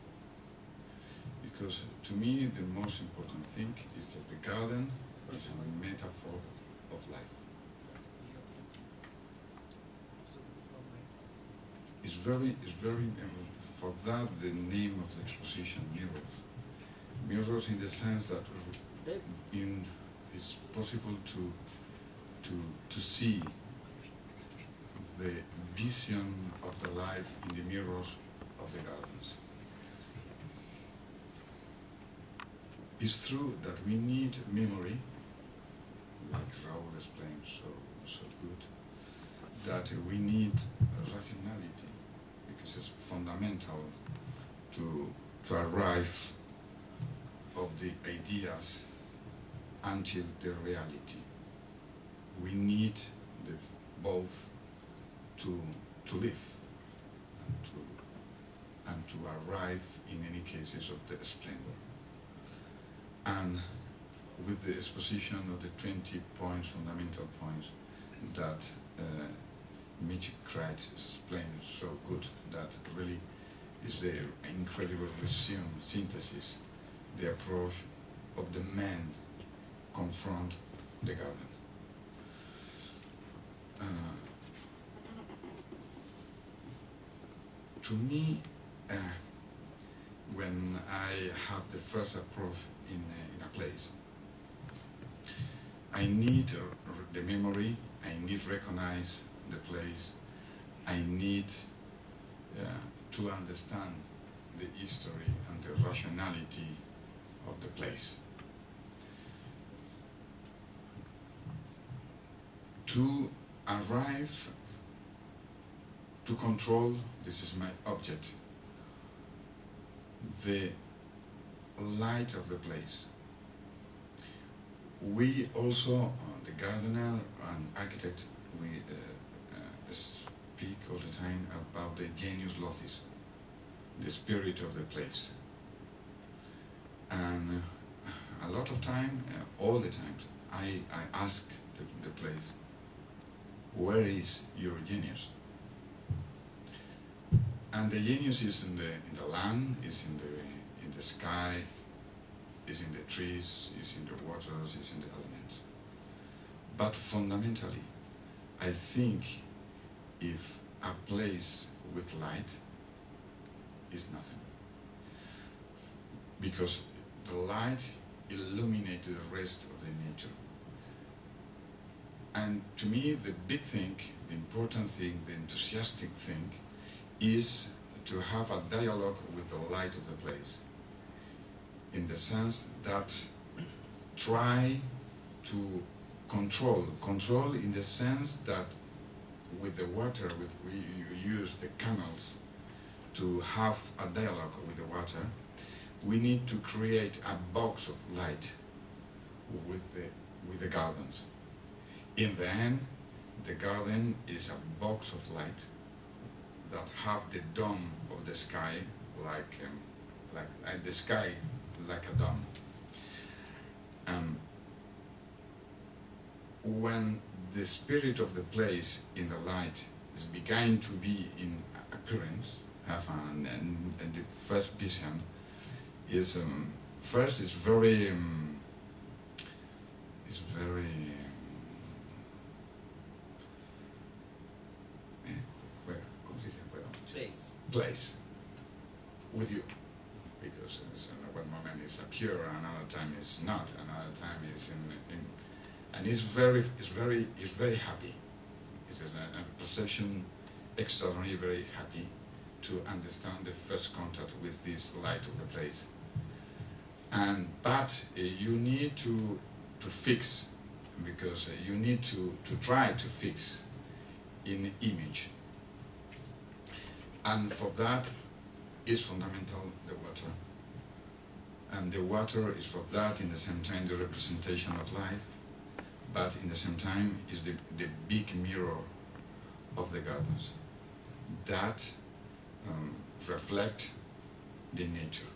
Because to me the most important thing is that the garden is a metaphor of life. It's very for that the name of the exposition, mirrors. Mirrors in the sense that it's possible to see the vision of the life in the mirrors of the gardens. It's true that we need memory, like Raúl explained so good, that we need rationality, because it's fundamental to arrive of the ideas until the reality. We need both to live and to arrive in any cases of the splendor. And with the exposition of the 20 points, fundamental points that Mitch Cried explained so good, that really is the incredible resume synthesis, the approach of the man confront the garden. To me, when I have the first approach in a place, I need the memory, I need recognize the place, I need to understand the history and the rationality of the place. To arrive to control, this is my object, the light of the place. We also, the gardener and architect, we speak all the time about the genius locis. the spirit of the place. And a lot of time, all the time, I ask the place, where is your genius? And the genius is in the land, is in the sky, is in the trees, is in the waters, is in the elements. But fundamentally, I think if a place with light is nothing, because the light illuminates the rest of the nature. And to me, the big thing, the important thing, the enthusiastic thing, is to have a dialogue with the light of the place, in the sense that try to control in the sense that with the water, we use the canals to have a dialogue with the water. We need to create a box of light with the gardens. In the end, the garden is a box of light that have the dome of the sky like the sky like a dome. When the spirit of the place in the light is beginning to be in appearance, and the first vision is first is very place with you, because one moment is pure, another time is not, another time is in and it's very happy. It's a perception extraordinarily very happy to understand the first contact with this light of the place. But you need to fix, because you need to try to fix in image. And for that is fundamental the water. And the water is for that in the same time the representation of life, but in the same time is the big mirror of the gardens that reflect the nature.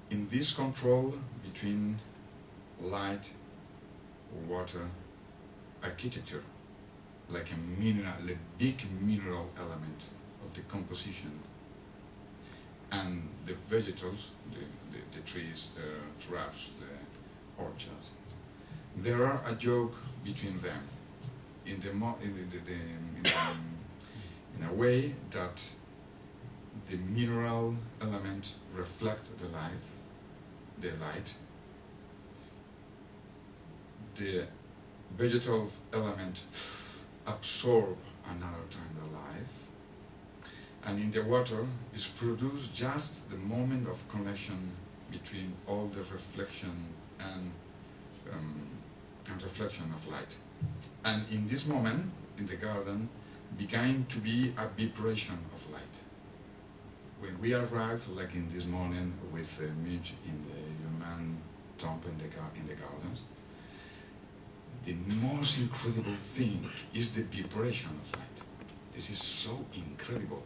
In this control between light, water, architecture, like a big mineral element of the composition, and the vegetables, the trees, the shrubs, the orchards. There are a joke between them in a way that the mineral element reflect the light. The vegetal element absorb another time the life, and in the water is produced just the moment of connection between all the reflection and reflection of light. And in this moment, in the garden, began to be a vibration of light. When we arrived, like in this morning, with the meet in the human tomb in the gardens, the most incredible thing is the vibration of light. This is so incredible.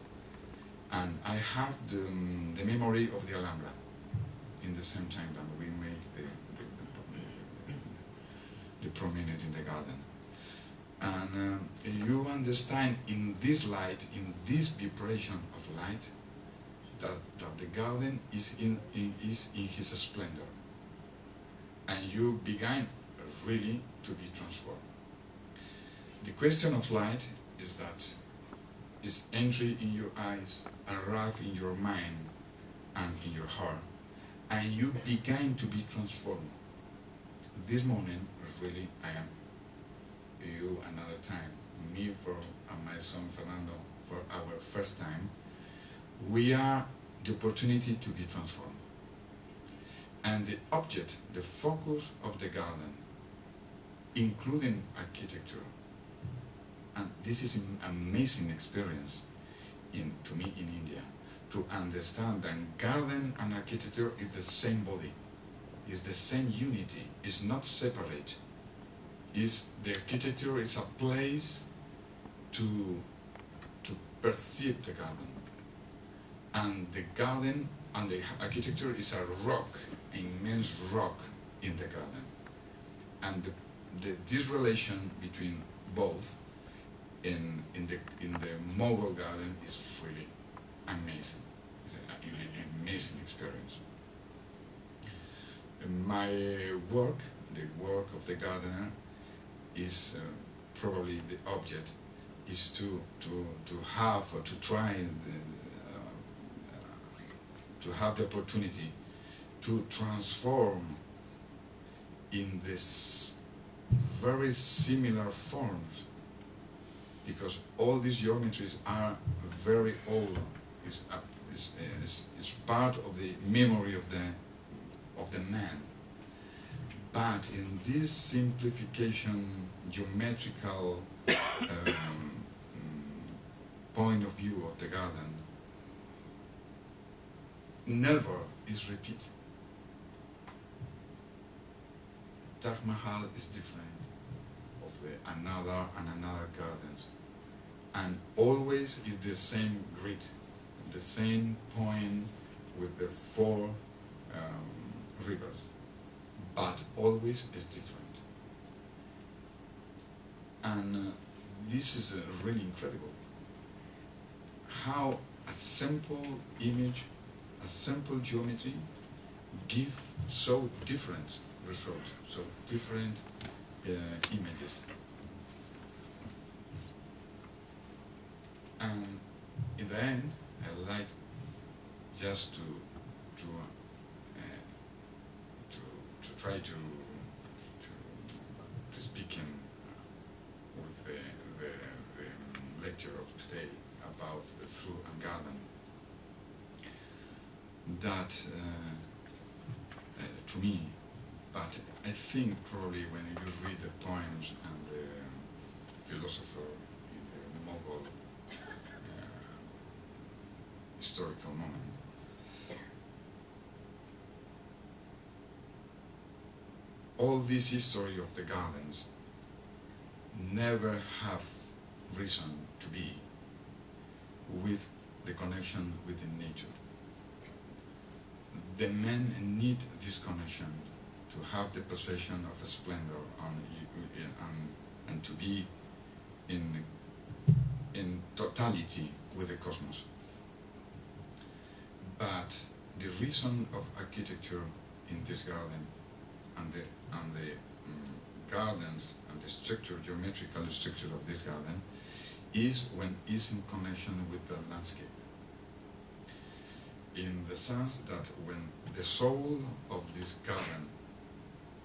And I have the memory of the Alhambra in the same time that we make the promenade in the garden. And you understand in this light, in this vibration of light, that the garden is in his splendor. And you begin really to be transformed. The question of light is that is entry in your eyes, arrive in your mind and in your heart, and you begin to be transformed. This morning, really, I am you another time, me and my son Fernando for our first time. We are the opportunity to be transformed. And the object, the focus of the garden, including architecture, and this is an amazing experience to me in India, to understand that garden and architecture is the same body, is the same unity, is not separate. The architecture is a place to perceive the garden. And the garden and the architecture is a rock, immense rock in the garden. And this relation between both in the Mughal garden is really amazing. It's an amazing experience. My work, the work of the gardener, is probably the object is to have or to try to have the opportunity to transform in this very similar forms, because all these geometries are very old. It's part of the memory of the man. But in this simplification, geometrical point of view of the garden, never is repeat. Taj Mahal is different of another gardens, and always is the same grid, the same point with the four rivers, but always is different. And this is really incredible. How a simple image, a simple geometry, give so different results, so different images. And in the end, I like just to try to speak with the lecture of today about the through and garden. That to me, but I think probably when you read the poems and the philosopher in the Mughal historical moment, all this history of the gardens never have reason to be with the connection with the nature. The men need this connection to have the possession of a splendor and to be in totality with the cosmos. But the reason of architecture in this garden and the gardens and the structure, geometrical structure of this garden, is when it's in connection with the landscape. In the sense that when the soul of this garden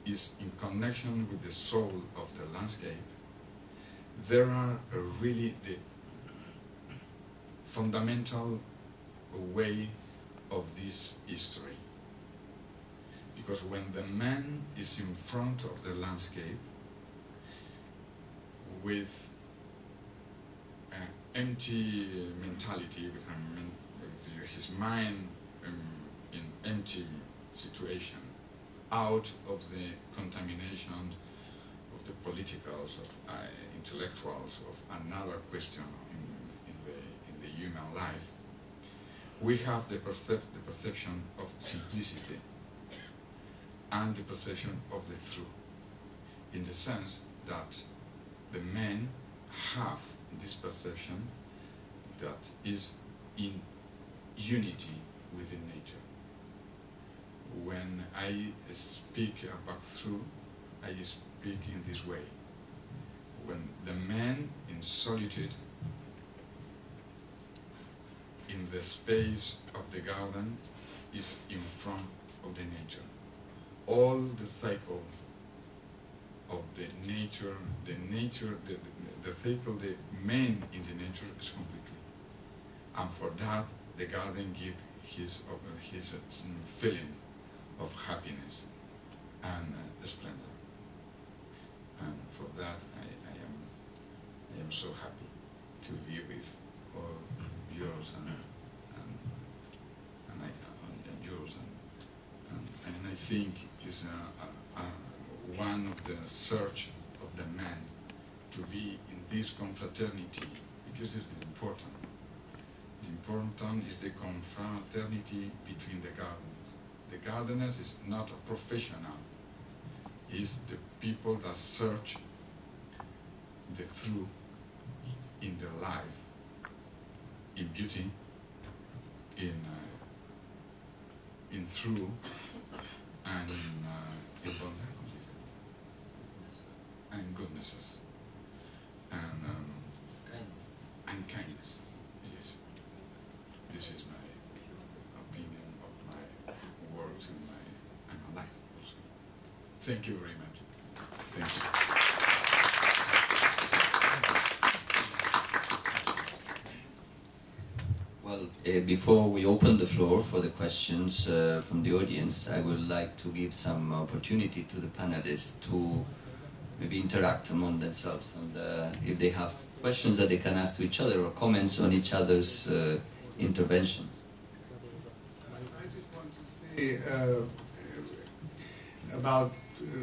is in connection with the soul of the landscape, there are really the fundamental way of this history. Because when the man is in front of the landscape with an empty mentality, with his mind in empty situation, out of the contamination of the politicals, of intellectuals, of another question in the human life, we have the perception of simplicity and the perception of the truth, in the sense that the men have this perception that is in unity within nature. When I speak about truth, I speak in this way. When the man in solitude, in the space of the garden, is in front of the nature, all the cycle of the nature, the cycle, the man in the nature is completely. And for that, the garden gives his feeling of happiness and splendor. And for that, I am so happy to be with all yours and yours, and I think it's one of the search of the man to be in this confraternity, because it's important. important is the confraternity between the gardeners. The gardeners is not a professional, it's the people that search the through in their life, in beauty, in through, and in bondage, and goodnesses, and kindness. Yes, this is my opinion of my works and my life also. Thank you very much. Thank you. Well, before we open the floor for the questions from the audience, I would like to give some opportunity to the panelists to maybe interact among themselves, and if they have questions that they can ask to each other or comments on each other's intervention. I just want to say about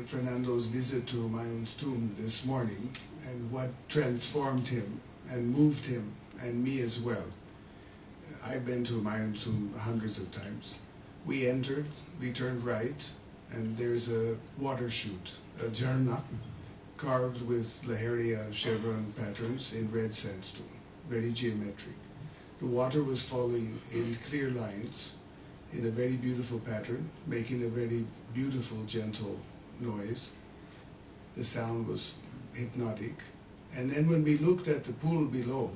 Fernando's visit to Mayun's tomb this morning and what transformed him and moved him and me as well. I've been to Mayun's tomb hundreds of times. We entered, we turned right, and there's a water chute, a jharna, carved with Laharia chevron patterns in red sandstone, very geometric. The water was falling in clear lines in a very beautiful pattern, making a very beautiful, gentle noise. The sound was hypnotic. And then when we looked at the pool below,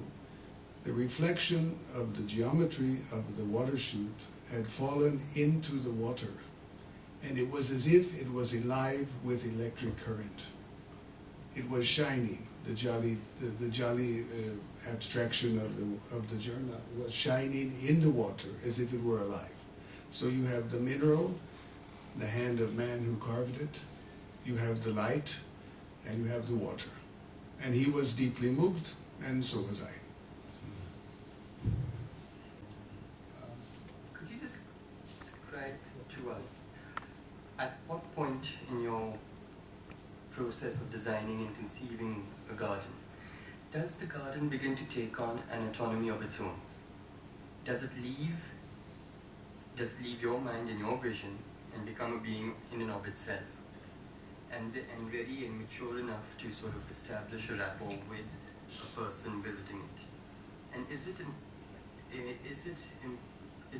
the reflection of the geometry of the water chute had fallen into the water. And it was as if it was alive with electric current. It was shining. The jolly abstraction of the jharna was shining in the water as if it were alive. So you have the mineral, the hand of man who carved it, you have the light, and you have the water. And he was deeply moved, and so was I. Could you just describe to us at what point in your process of designing and conceiving a garden does the garden begin to take on an autonomy of its own? Does it leave your mind and your vision and become a being in and of itself, and ready and mature enough to sort of establish a rapport with a person visiting it? And is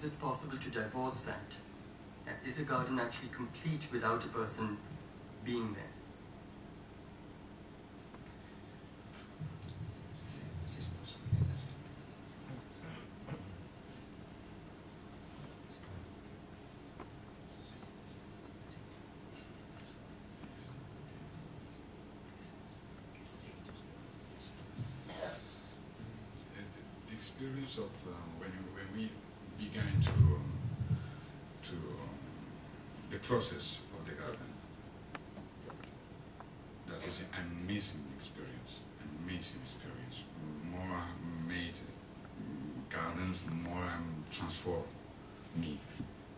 it possible to divorce that? Is a garden actually complete without a person being there? The experience of when we began to the process of the garden, that is an amazing experience. More I made gardens, more I transformed me,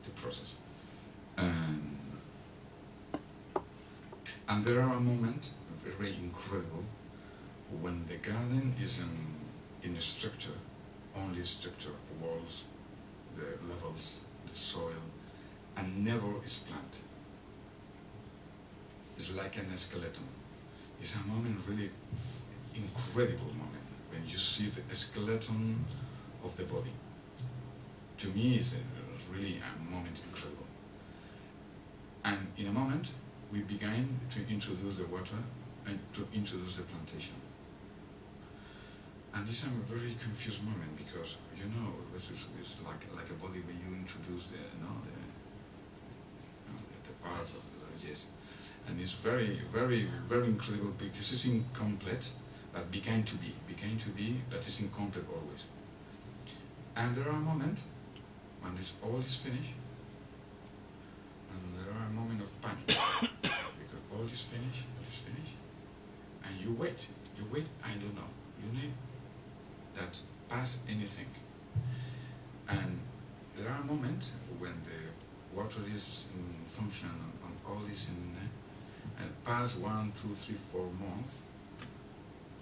the process. And there are moments, very incredible, when the garden is in a structure, only a structure, walls, the levels, the soil, and never is planted. It's like an skeleton. It's a moment, really incredible moment, when you see the skeleton of the body. To me, it's really a moment incredible. And in a moment, we began to introduce the water and to introduce the plantation. And this is a very confused moment because, you know, it's like a body when you introduce the parts of the, yes. And it's very, very, very incredible because it's incomplete, but began to be, but it's incomplete always. And there are moments when all is finished, and there are moments of panic because all is finished, and you wait, I don't know, you need that pass anything. And there are moments when the water is in function and all is in, and pass 1, 2, 3, 4 months,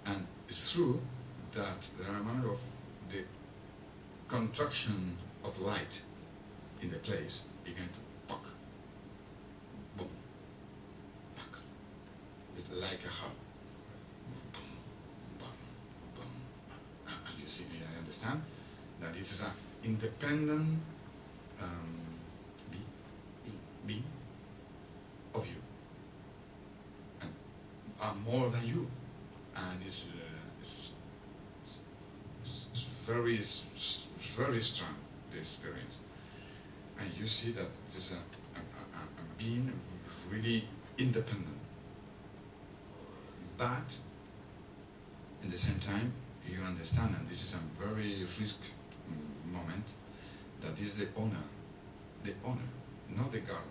and it's true that there are moments of the contraction of light in the place began to pock, boom, pock. It's like a hub. Boom, boom, boom. And you see, I understand that this is an independent being of you, and more than you, and it's very strong, the experience. And you see that this is a being really independent, but at the same time you understand, and this is a very risk moment, that is the owner, not the gardener.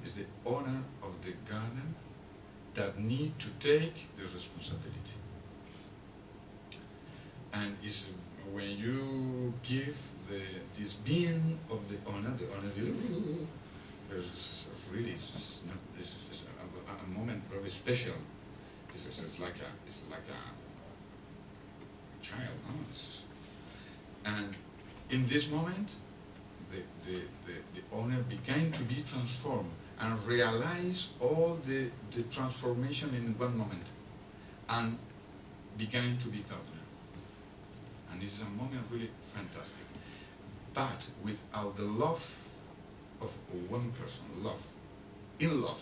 It's the owner of the garden that need to take the responsibility. And it's when you give this being of the owner is really a moment very special. It's like a child, no? And in this moment, the owner began to be transformed and realize all the transformation in one moment, and began to be gardener. And this is a moment really fantastic. But without the love of one person, in love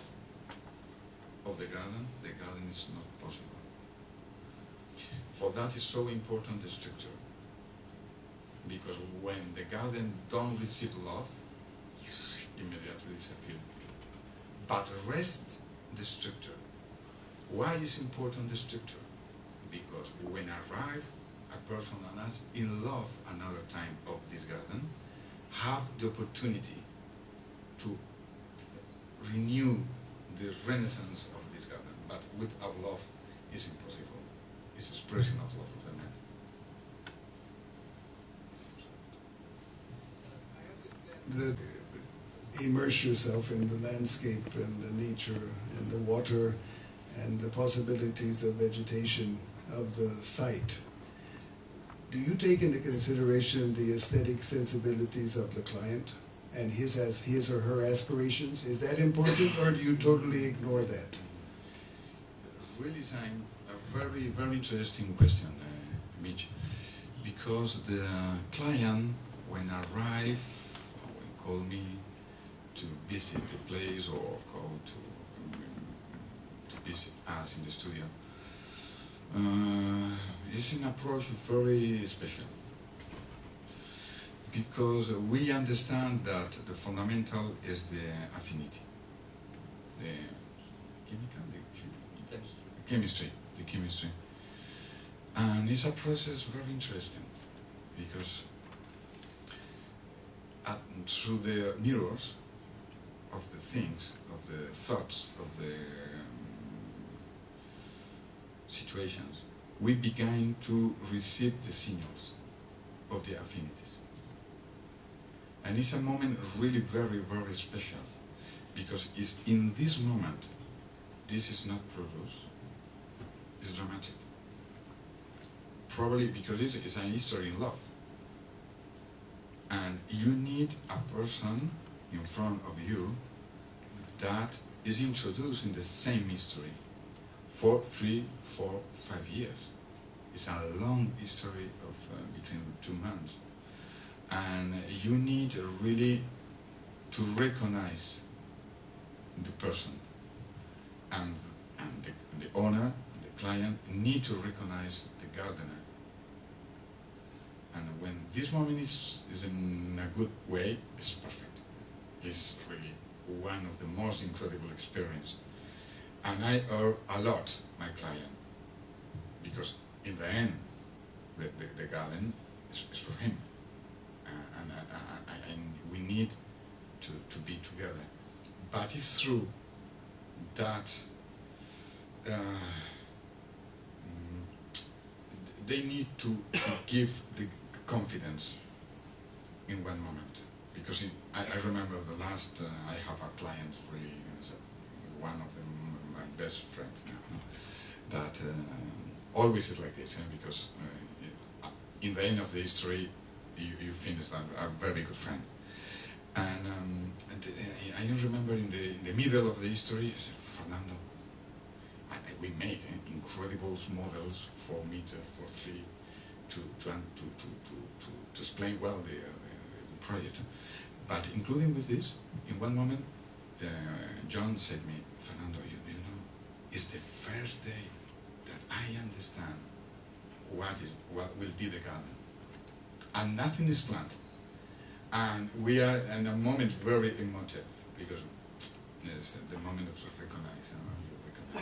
of the garden is not possible. For that is so important the structure. Because when the garden don't receive love, immediately disappear. But rest the structure. Why is important the structure? Because when arrive a person and us in love another time of this garden, have the opportunity to renew the renaissance of this garden. But without love, it's impossible. It's expression of love of the man. That immerse yourself in the landscape and the nature and the water and the possibilities of vegetation of the site. Do you take into consideration the aesthetic sensibilities of the client and his or her aspirations? Is that important, or do you totally ignore that? Really, Singh, a very, very interesting question, Mitch, because the client, when arrive, call me to visit the place or call to visit us in the studio, it's an approach very special, because we understand that the fundamental is the affinity, the chemistry, and it's a process very interesting, because through the mirrors of the things, of the thoughts, of the situations, we began to receive the signals of the affinities. And it's a moment really very, very special, because it's in this moment, this is not produced, it's dramatic. Probably because it's an history in love. And you need a person in front of you that is introduced in the same history for 3, 4, 5 years. It's a long history of between 2 months. And you need really to recognize the person. And the owner, the client, need to recognize the gardener. And when this moment is in a good way, it's perfect. It's really one of the most incredible experiences. And I owe a lot my client, because in the end, the garden is for him. And we need to be together. But it's true that they need to give the confidence in one moment. Because I remember the last, I have a client, really, one of my best friends now, that always is like this, because in the end of the history, you finished a very good friend. And I remember in the middle of the history, I said, Fernando, we made incredible models, 4 meters, 4 3, to explain well the project. But including with this, in one moment, John said to me, Fernando, you know, it's the first day that I understand what will be the garden. And nothing is planned. And we are in a moment very emotive, because it's the moment of recognizing the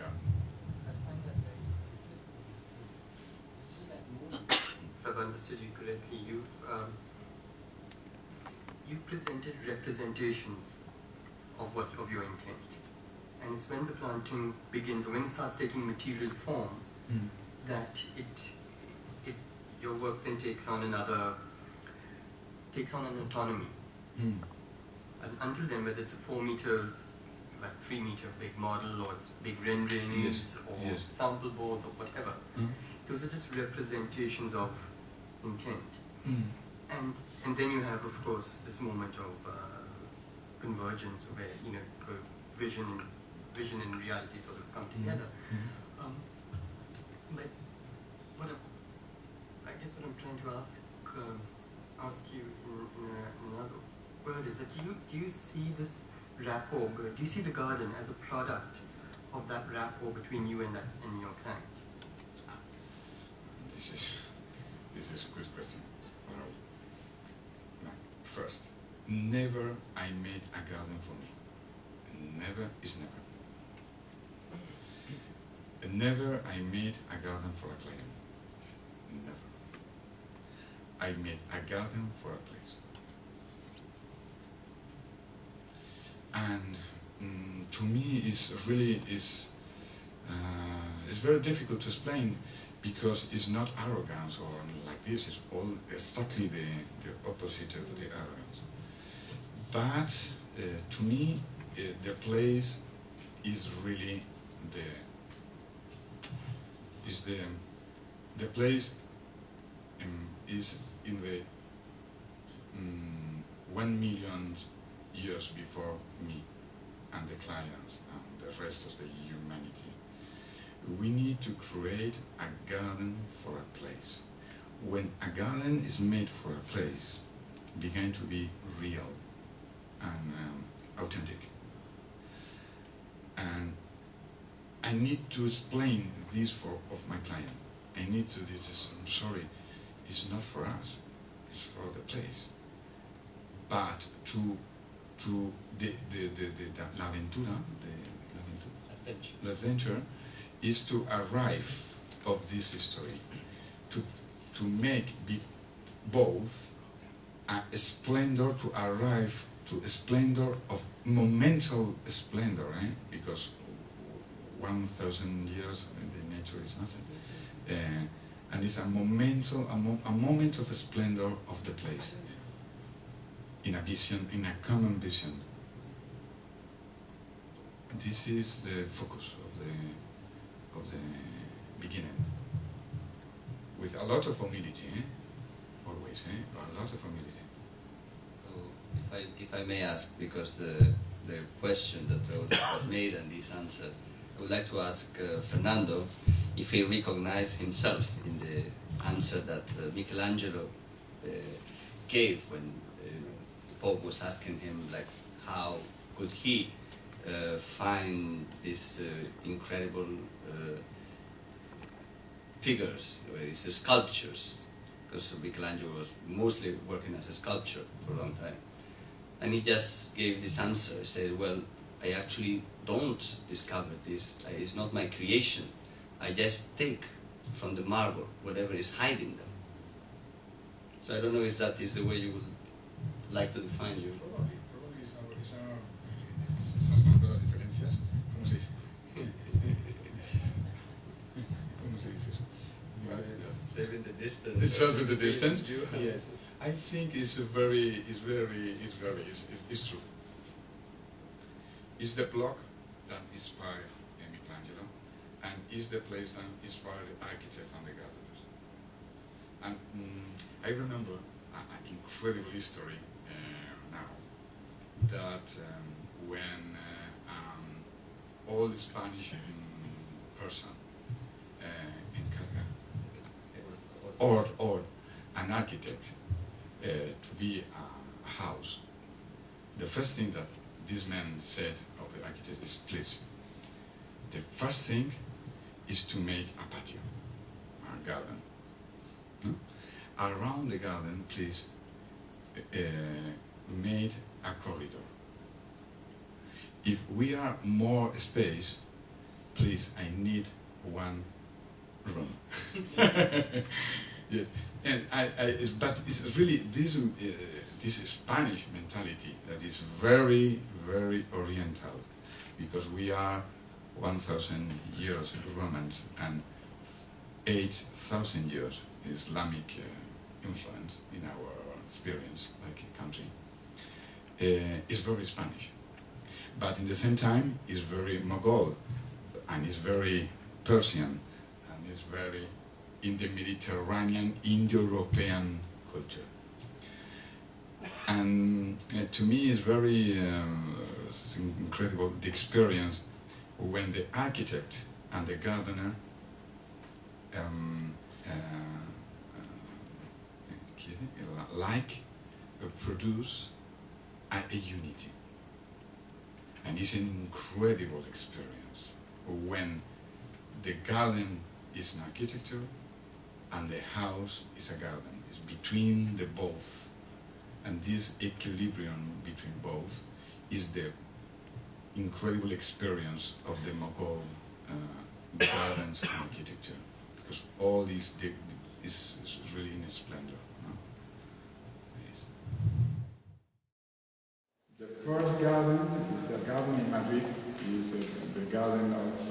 garden. If I've understood you correctly, you presented representations of your intent, and it's when the planting begins, or when it starts taking material form, that your work then takes on an autonomy. And until then, whether it's a 4 meter, like 3 meter big model, or it's big renderings, or sample boards, or whatever, those are just representations of intent. And then you have, of course, this moment of convergence, where vision and reality sort of come together. But I guess what I'm trying to ask you in another word is that do you see this rapport? Do you see the garden as a product of that rapport between you and your client? This is a good question. First, never I made a garden for me. Never is never. Never I made a garden for a client. Never. I made a garden for a place. And to me, it's very difficult to explain, because it's not arrogance or like this. It's all exactly the opposite of the arrogance. But to me, the place is really the place is in the 1 million years before me and the clients and the rest of the humanity. We need to create a garden for a place. When a garden is made for a place, it begins to be real and authentic. And I need to explain this of my client. I need to do this. I'm sorry, it's not for us, it's for the place. But to la aventura, the adventure, is to arrive of this history, to make both a splendor, to arrive to a splendor of momental splendor, because 1,000 years in the nature is nothing, and it's a moment of splendor of the place, in a vision, in a common vision. This is the focus of the beginning, with a lot of humility, always, a lot of humility. If I may ask, because the question that was made and is answered, I would like to ask Fernando if he recognized himself in the answer that Michelangelo gave when the Pope was asking him, like, how could he find these incredible figures, these sculptures, because Michelangelo was mostly working as a sculptor for a long time. And he just gave this answer. He said, well, I actually don't discover this. It's not my creation. I just take from the marble whatever is hiding them. So I don't know if that is the way you would like to define you. Probably salvando las diferencias. ¿Cómo se dice? ¿Cómo se dice eso? Saving the distance. Saving the distance? Yes. I think it's true. It's the block that inspired Michelangelo, and it's the place that inspired the architects and the gardeners. and I remember an incredible history now, that when all the Spanish person in Carga, or an architect to be a house, the first thing that this man said of the architect is, please, the first thing is to make a patio, a garden. No? Around the garden, please, made a corridor. If we are more space, please, I need one room. Yes, and but it's really this Spanish mentality that is very, very oriental, because we are 1,000 years Romans and 8,000 years Islamic influence in our experience, like a country. It's very Spanish, but in the same time, it's very Mughal, and it's very Persian, and it's very in the Mediterranean, Indo-European culture. And to me, it's very it's incredible, the experience when the architect and the gardener produce a unity. And it's an incredible experience when the garden is an architecture and the house is a garden. It's between the both. And this equilibrium between both is the incredible experience of the Mughal gardens and architecture. Because all this is really in its splendor. No? Yes. The first garden is a garden in Madrid. It's the garden of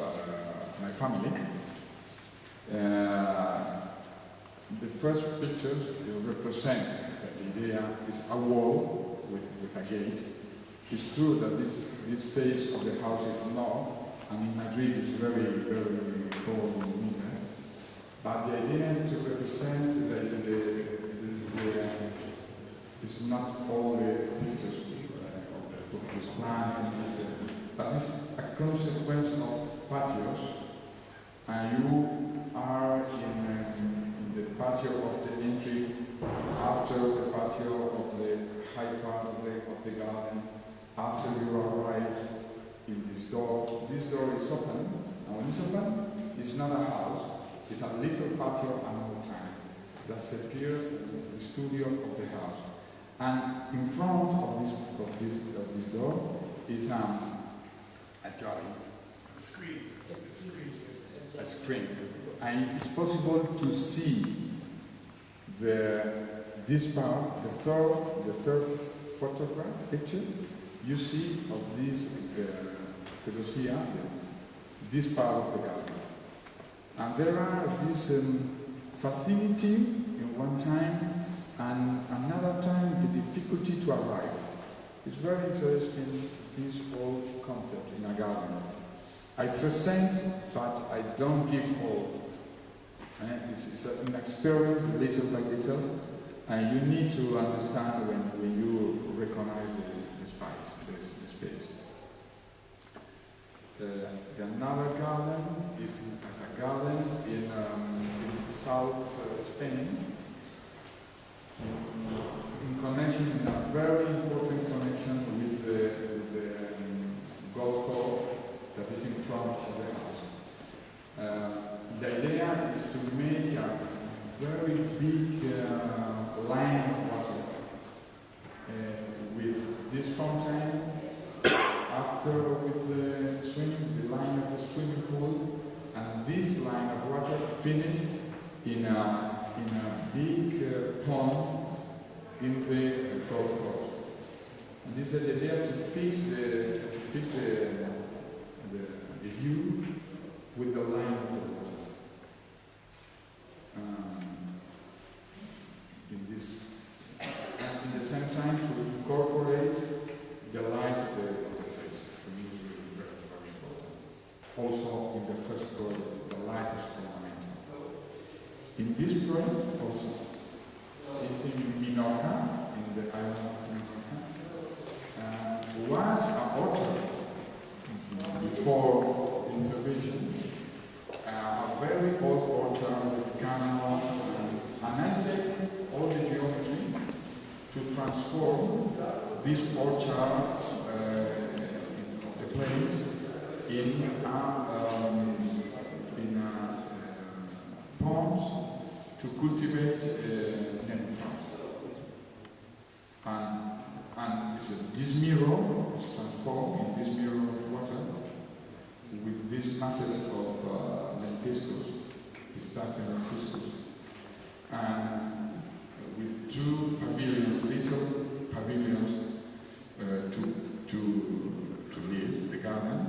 my family. The first picture represents the idea is a wall with a gate. It's true that this face of the house is north, and in Madrid it's very, very cold in winter. But the idea to represent that it's not all the pictures of this plan, but it's a consequence of patios, and you are in the patio of the entry, after the patio of the high part of the garden, after you arrive in this door. This door is open, and when it's open, it's not a house, it's a little patio another time. That's the studio of the house. And in front of this door is a screen. And it's possible to see this part, the third photograph picture. You see of this this part of the garden. And there are this facility in one time, and another time the difficulty to arrive. It's very interesting, this whole concept in a garden. I present, but I don't give all. It's an experience, little by little, and you need to understand when you recognize the space. Another garden is a garden in South Spain, in connection, in a very important connection with the golf course that is in front of the house. The idea is to make a very big line of water with this fountain, after with the line of the swimming pool, and this line of water finish in a big pond in the golf course. And this is the idea to fix the view with the line of the water. In the same time, to incorporate the light of the place. For me, it's really very, very important. Also, in the first project, the light is fundamental. In this project, also, was an orchard before intervention, a very old orchard with Connaught, and I take all the geometry to transform this orchard, the place, in a pond to cultivate nematode. And this mirror is transformed in this mirror of water with these masses of lentiscus, pistachio lentiscus, and with two pavilions, little pavilions to live the garden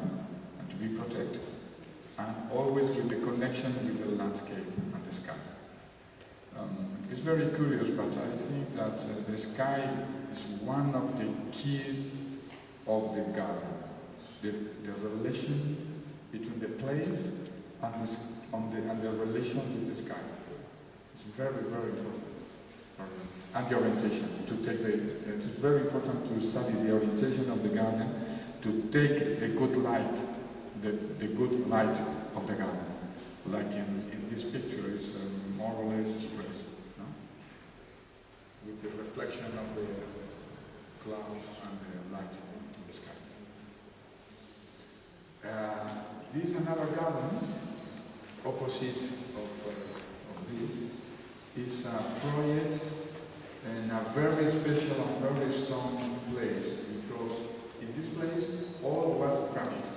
and to be protected, and always with the connection with the landscape and the sky. It's very curious, but I think that the sky is one of the keys of the garden. The relation between the place and the relation with the sky. It's very, very important. And the orientation. It's very important to study the orientation of the garden, to take the good light, the good light of the garden. Like in this picture, it's more or less expressed, no? With the reflection of the clouds and the light in the sky. This is another garden, opposite of this, is a project in a very special and very strong place, because in this place all was granite.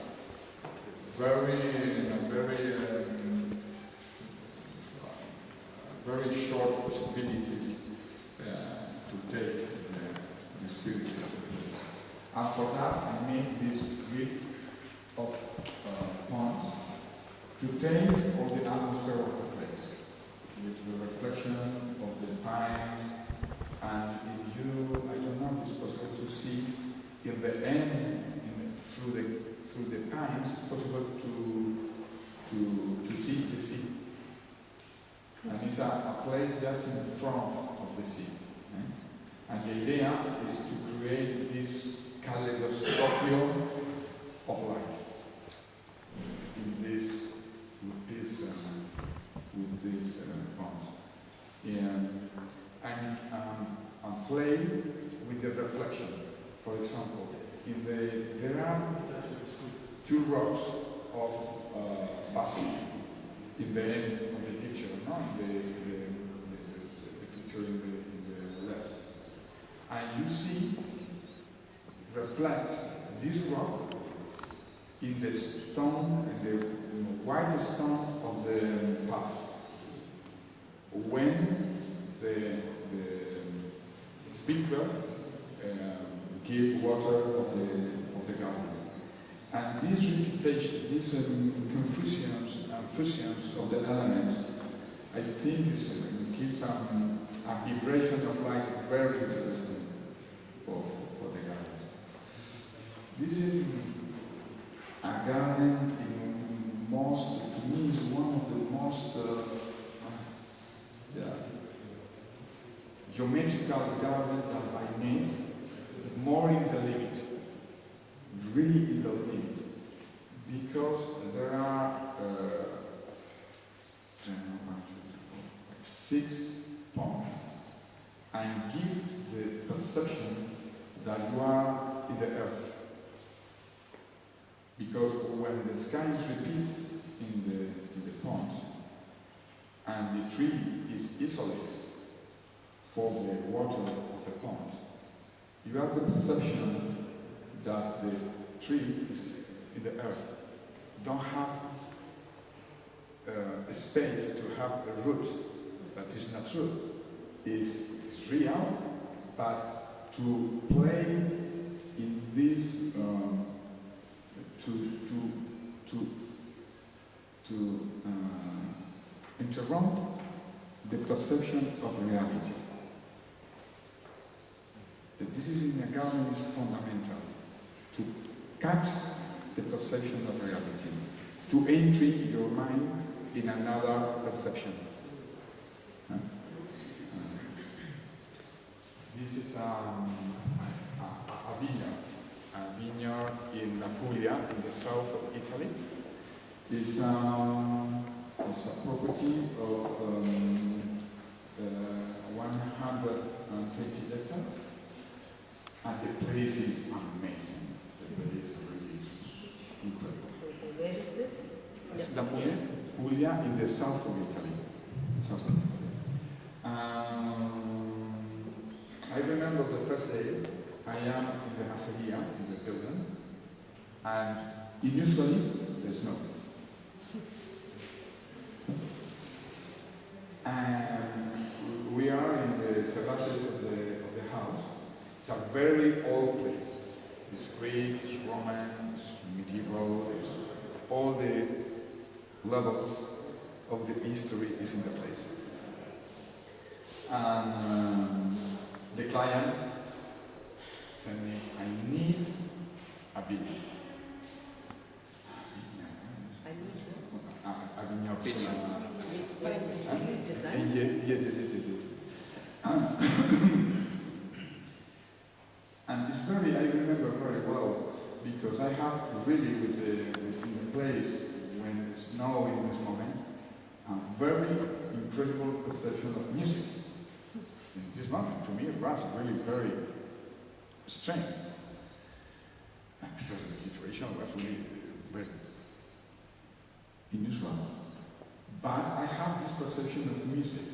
Very short possibilities to take the spiritual. And for that I made this grid of ponds to take all the atmosphere of the place, with the reflection of the pines. And if you, I don't know if it's possible to see in the end, through the pines, it's possible to see the sea. And it's a place just in front of the sea. And the idea is to create this kaleidoscope of light in this, with this ponds. And play with the reflection. For example, there are two rows of basalt in the end of the picture, no? The picture in the left. And you see, reflect this rock in the stone, in the white stone of the path. When the speaker give water of the garden. And these repetitions, these confusions and fusions of the elements, I think give a vibration of light very interesting for the garden. This is a garden to me is one of the most geometrical gardens that I made, more in the limit, really in the limit, because there are 6 ponds, and give the perception that you are in the earth. Because when the sky is repeated in the pond, and the tree is isolated for the water of the pond, you have the perception that the tree is in the earth, don't have a space to have a root. That is not true. It's real, but to play in this, to interrupt the perception of reality. That this is in a garden is fundamental, to cut the perception of reality, to enter your mind in another perception. This is a villa Apulia, in the south of Italy. It's a property of 120 hectares, and the place is amazing. The place really is incredible. Where is this? It's Apulia in the south of Italy. I remember the first day I am in the masseria, in the building, and usually there's snow. And we are in the terraces of the house. It's a very old place. It's Greek, it's Roman, it's medieval, it's all the levels of the history is in the place. And the client said me, I need a video. And it's very, I remember very well, because I have really in the place when there's snow in this moment, a very incredible perception of music. In this moment, to me, it was really very strange. And because the situation was really very unusual. But I have this perception of music.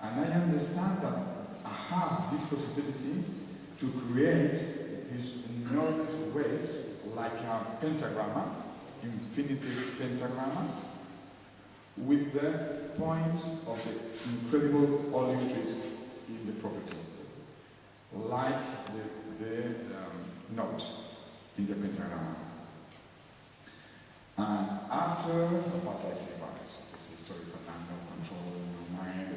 And I understand that I have this possibility to create these enormous waves, like a pentagram, infinitive pentagram, with the points of the incredible olive trees in the property, like the note in the pentagram. And after, what I say about this history, Fernando, control my mind,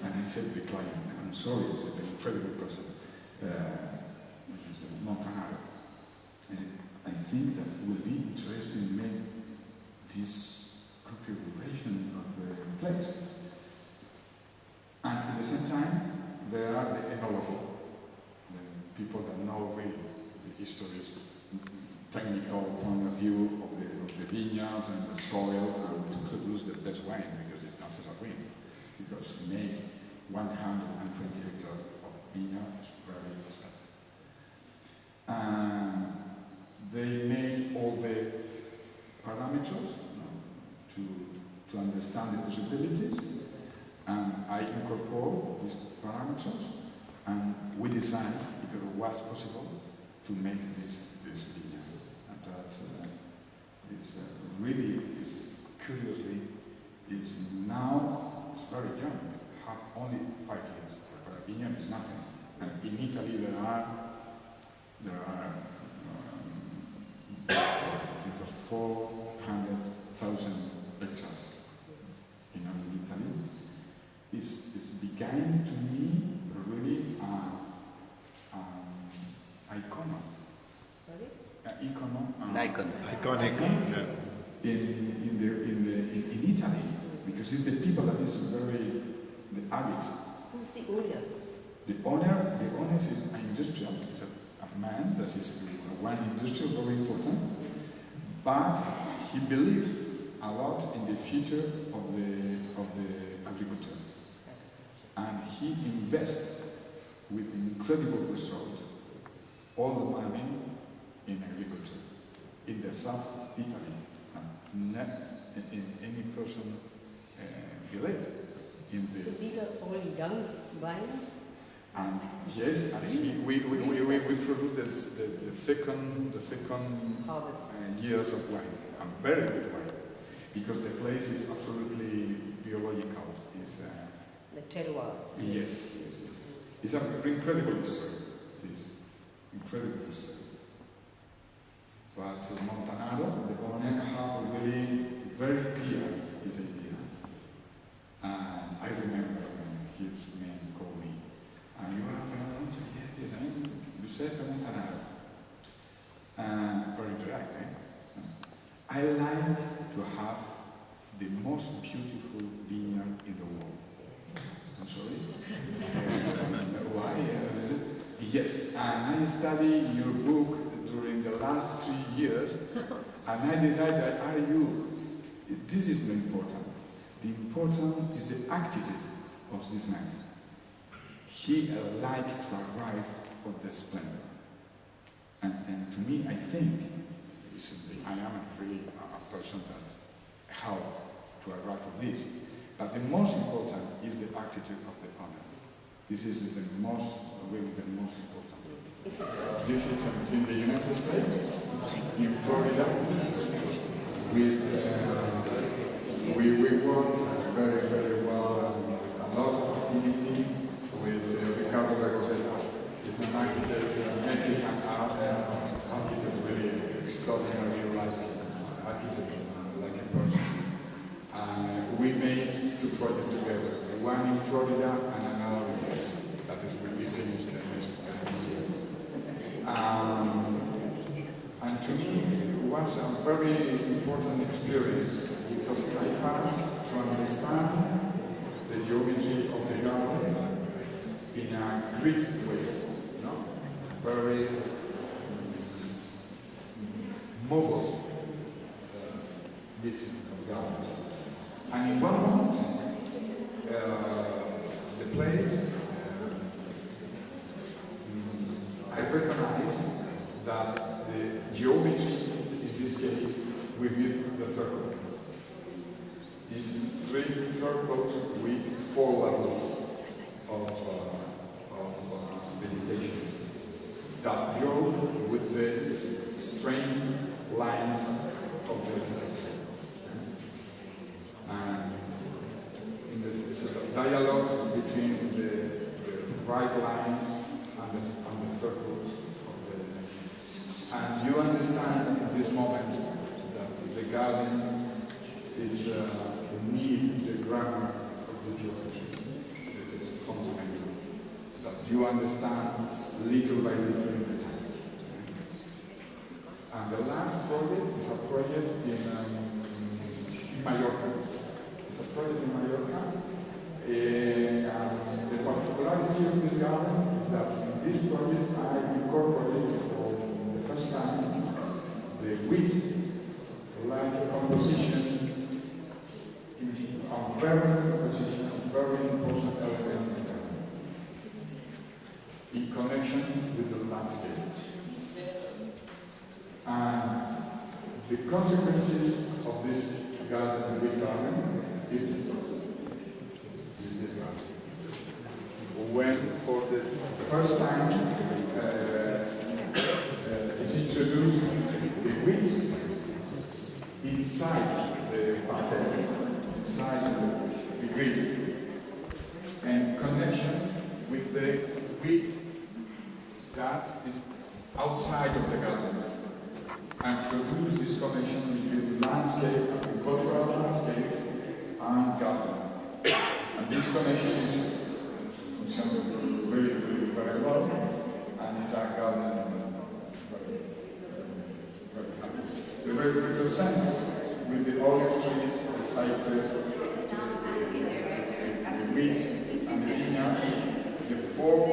and I said to the client, I'm sorry, it's an incredible person, Montana. And I think that it will be interesting to make this configuration of the place. And at the same time, there are the ethnological, the people that know really the histories, technical point of view of the vineyards and the soil, and to produce the best wine, because it's not just a wine. Because to make 120 hectares of vineyard is very expensive. They made all the parameters to understand the possibilities, and I incorporate these parameters, and we decided, because it was possible, to make this vineyard. And that is really, curiously, is now, it's very young, have only 5 years. For a vineyard is nothing. And in Italy there are 400,000 hectares in Italy. It's beginning to me really Iconic. In Italy, because it's the people that is very the habit. Who's the owner? The owner is an industrial. It's a man that is one industrial very important, but he believes a lot in the future of the agriculture, and he invests with incredible results all the money in agriculture in the south of Italy. Not in any person believe in the. So these are all young vines. And yes, and we produce the second years of wine, a very good wine, because the place is absolutely biological. It's the terroir. Yes. It's an incredible history. This incredible history. So at Montanaro, the owner have really very clear his idea. And I remember when his man called me. And you are Fernando? Yes, I'm Giuseppe Montanaro. Very direct, eh? I like to have the most beautiful vineyard in the world. I'm sorry? Why? Yes, and I study your book, during the last 3 years, and I decided that this is not important. The important is the attitude of this man. He liked to arrive on the splendor. And to me, I think, I am really a person that helped to arrive at this. But the most important is the attitude of the owner. This is really the most important. This is in the United States, in Florida. We work very, very well, a lot of activity with Ricardo Reconcile. He's an architect, Mexican architect, really extraordinary, like a person. And we made 2 projects together, one in Florida and another in Mesa. That is when we finished the next year. And to me, it was a very important experience because I passed to understand the geometry of the garden in a Greek way, no? Very mobile visit of garden. And in one moment, the place, I recognize that the geometry, in this case, we built the circle. These 3 circles with 4 levels of vegetation that go with the straight lines of the vegetation. And it's a dialogue between the right lines and the circles. And you understand in this moment that the garden is need the grammar of the geometry. This is fundamental. That you understand little by little in the time. And the last project is a project in Mallorca. It's a project in Mallorca. And the particularity of this garden is that in this project I incorporated for the first time the width-like composition in a very important element in the garden, in connection with the landscape. And the consequences of this garden, the big garden, is this garden. When for the first time it's introduced the width inside the pattern, inside the grid, and connection with the width that is outside of the garden. And produce this connection between landscape, agricultural landscape, and garden. And this connection is functioning very well, and it's a garden very represent with the olive trees, the cypress, the wheat, and the vineyard, the 4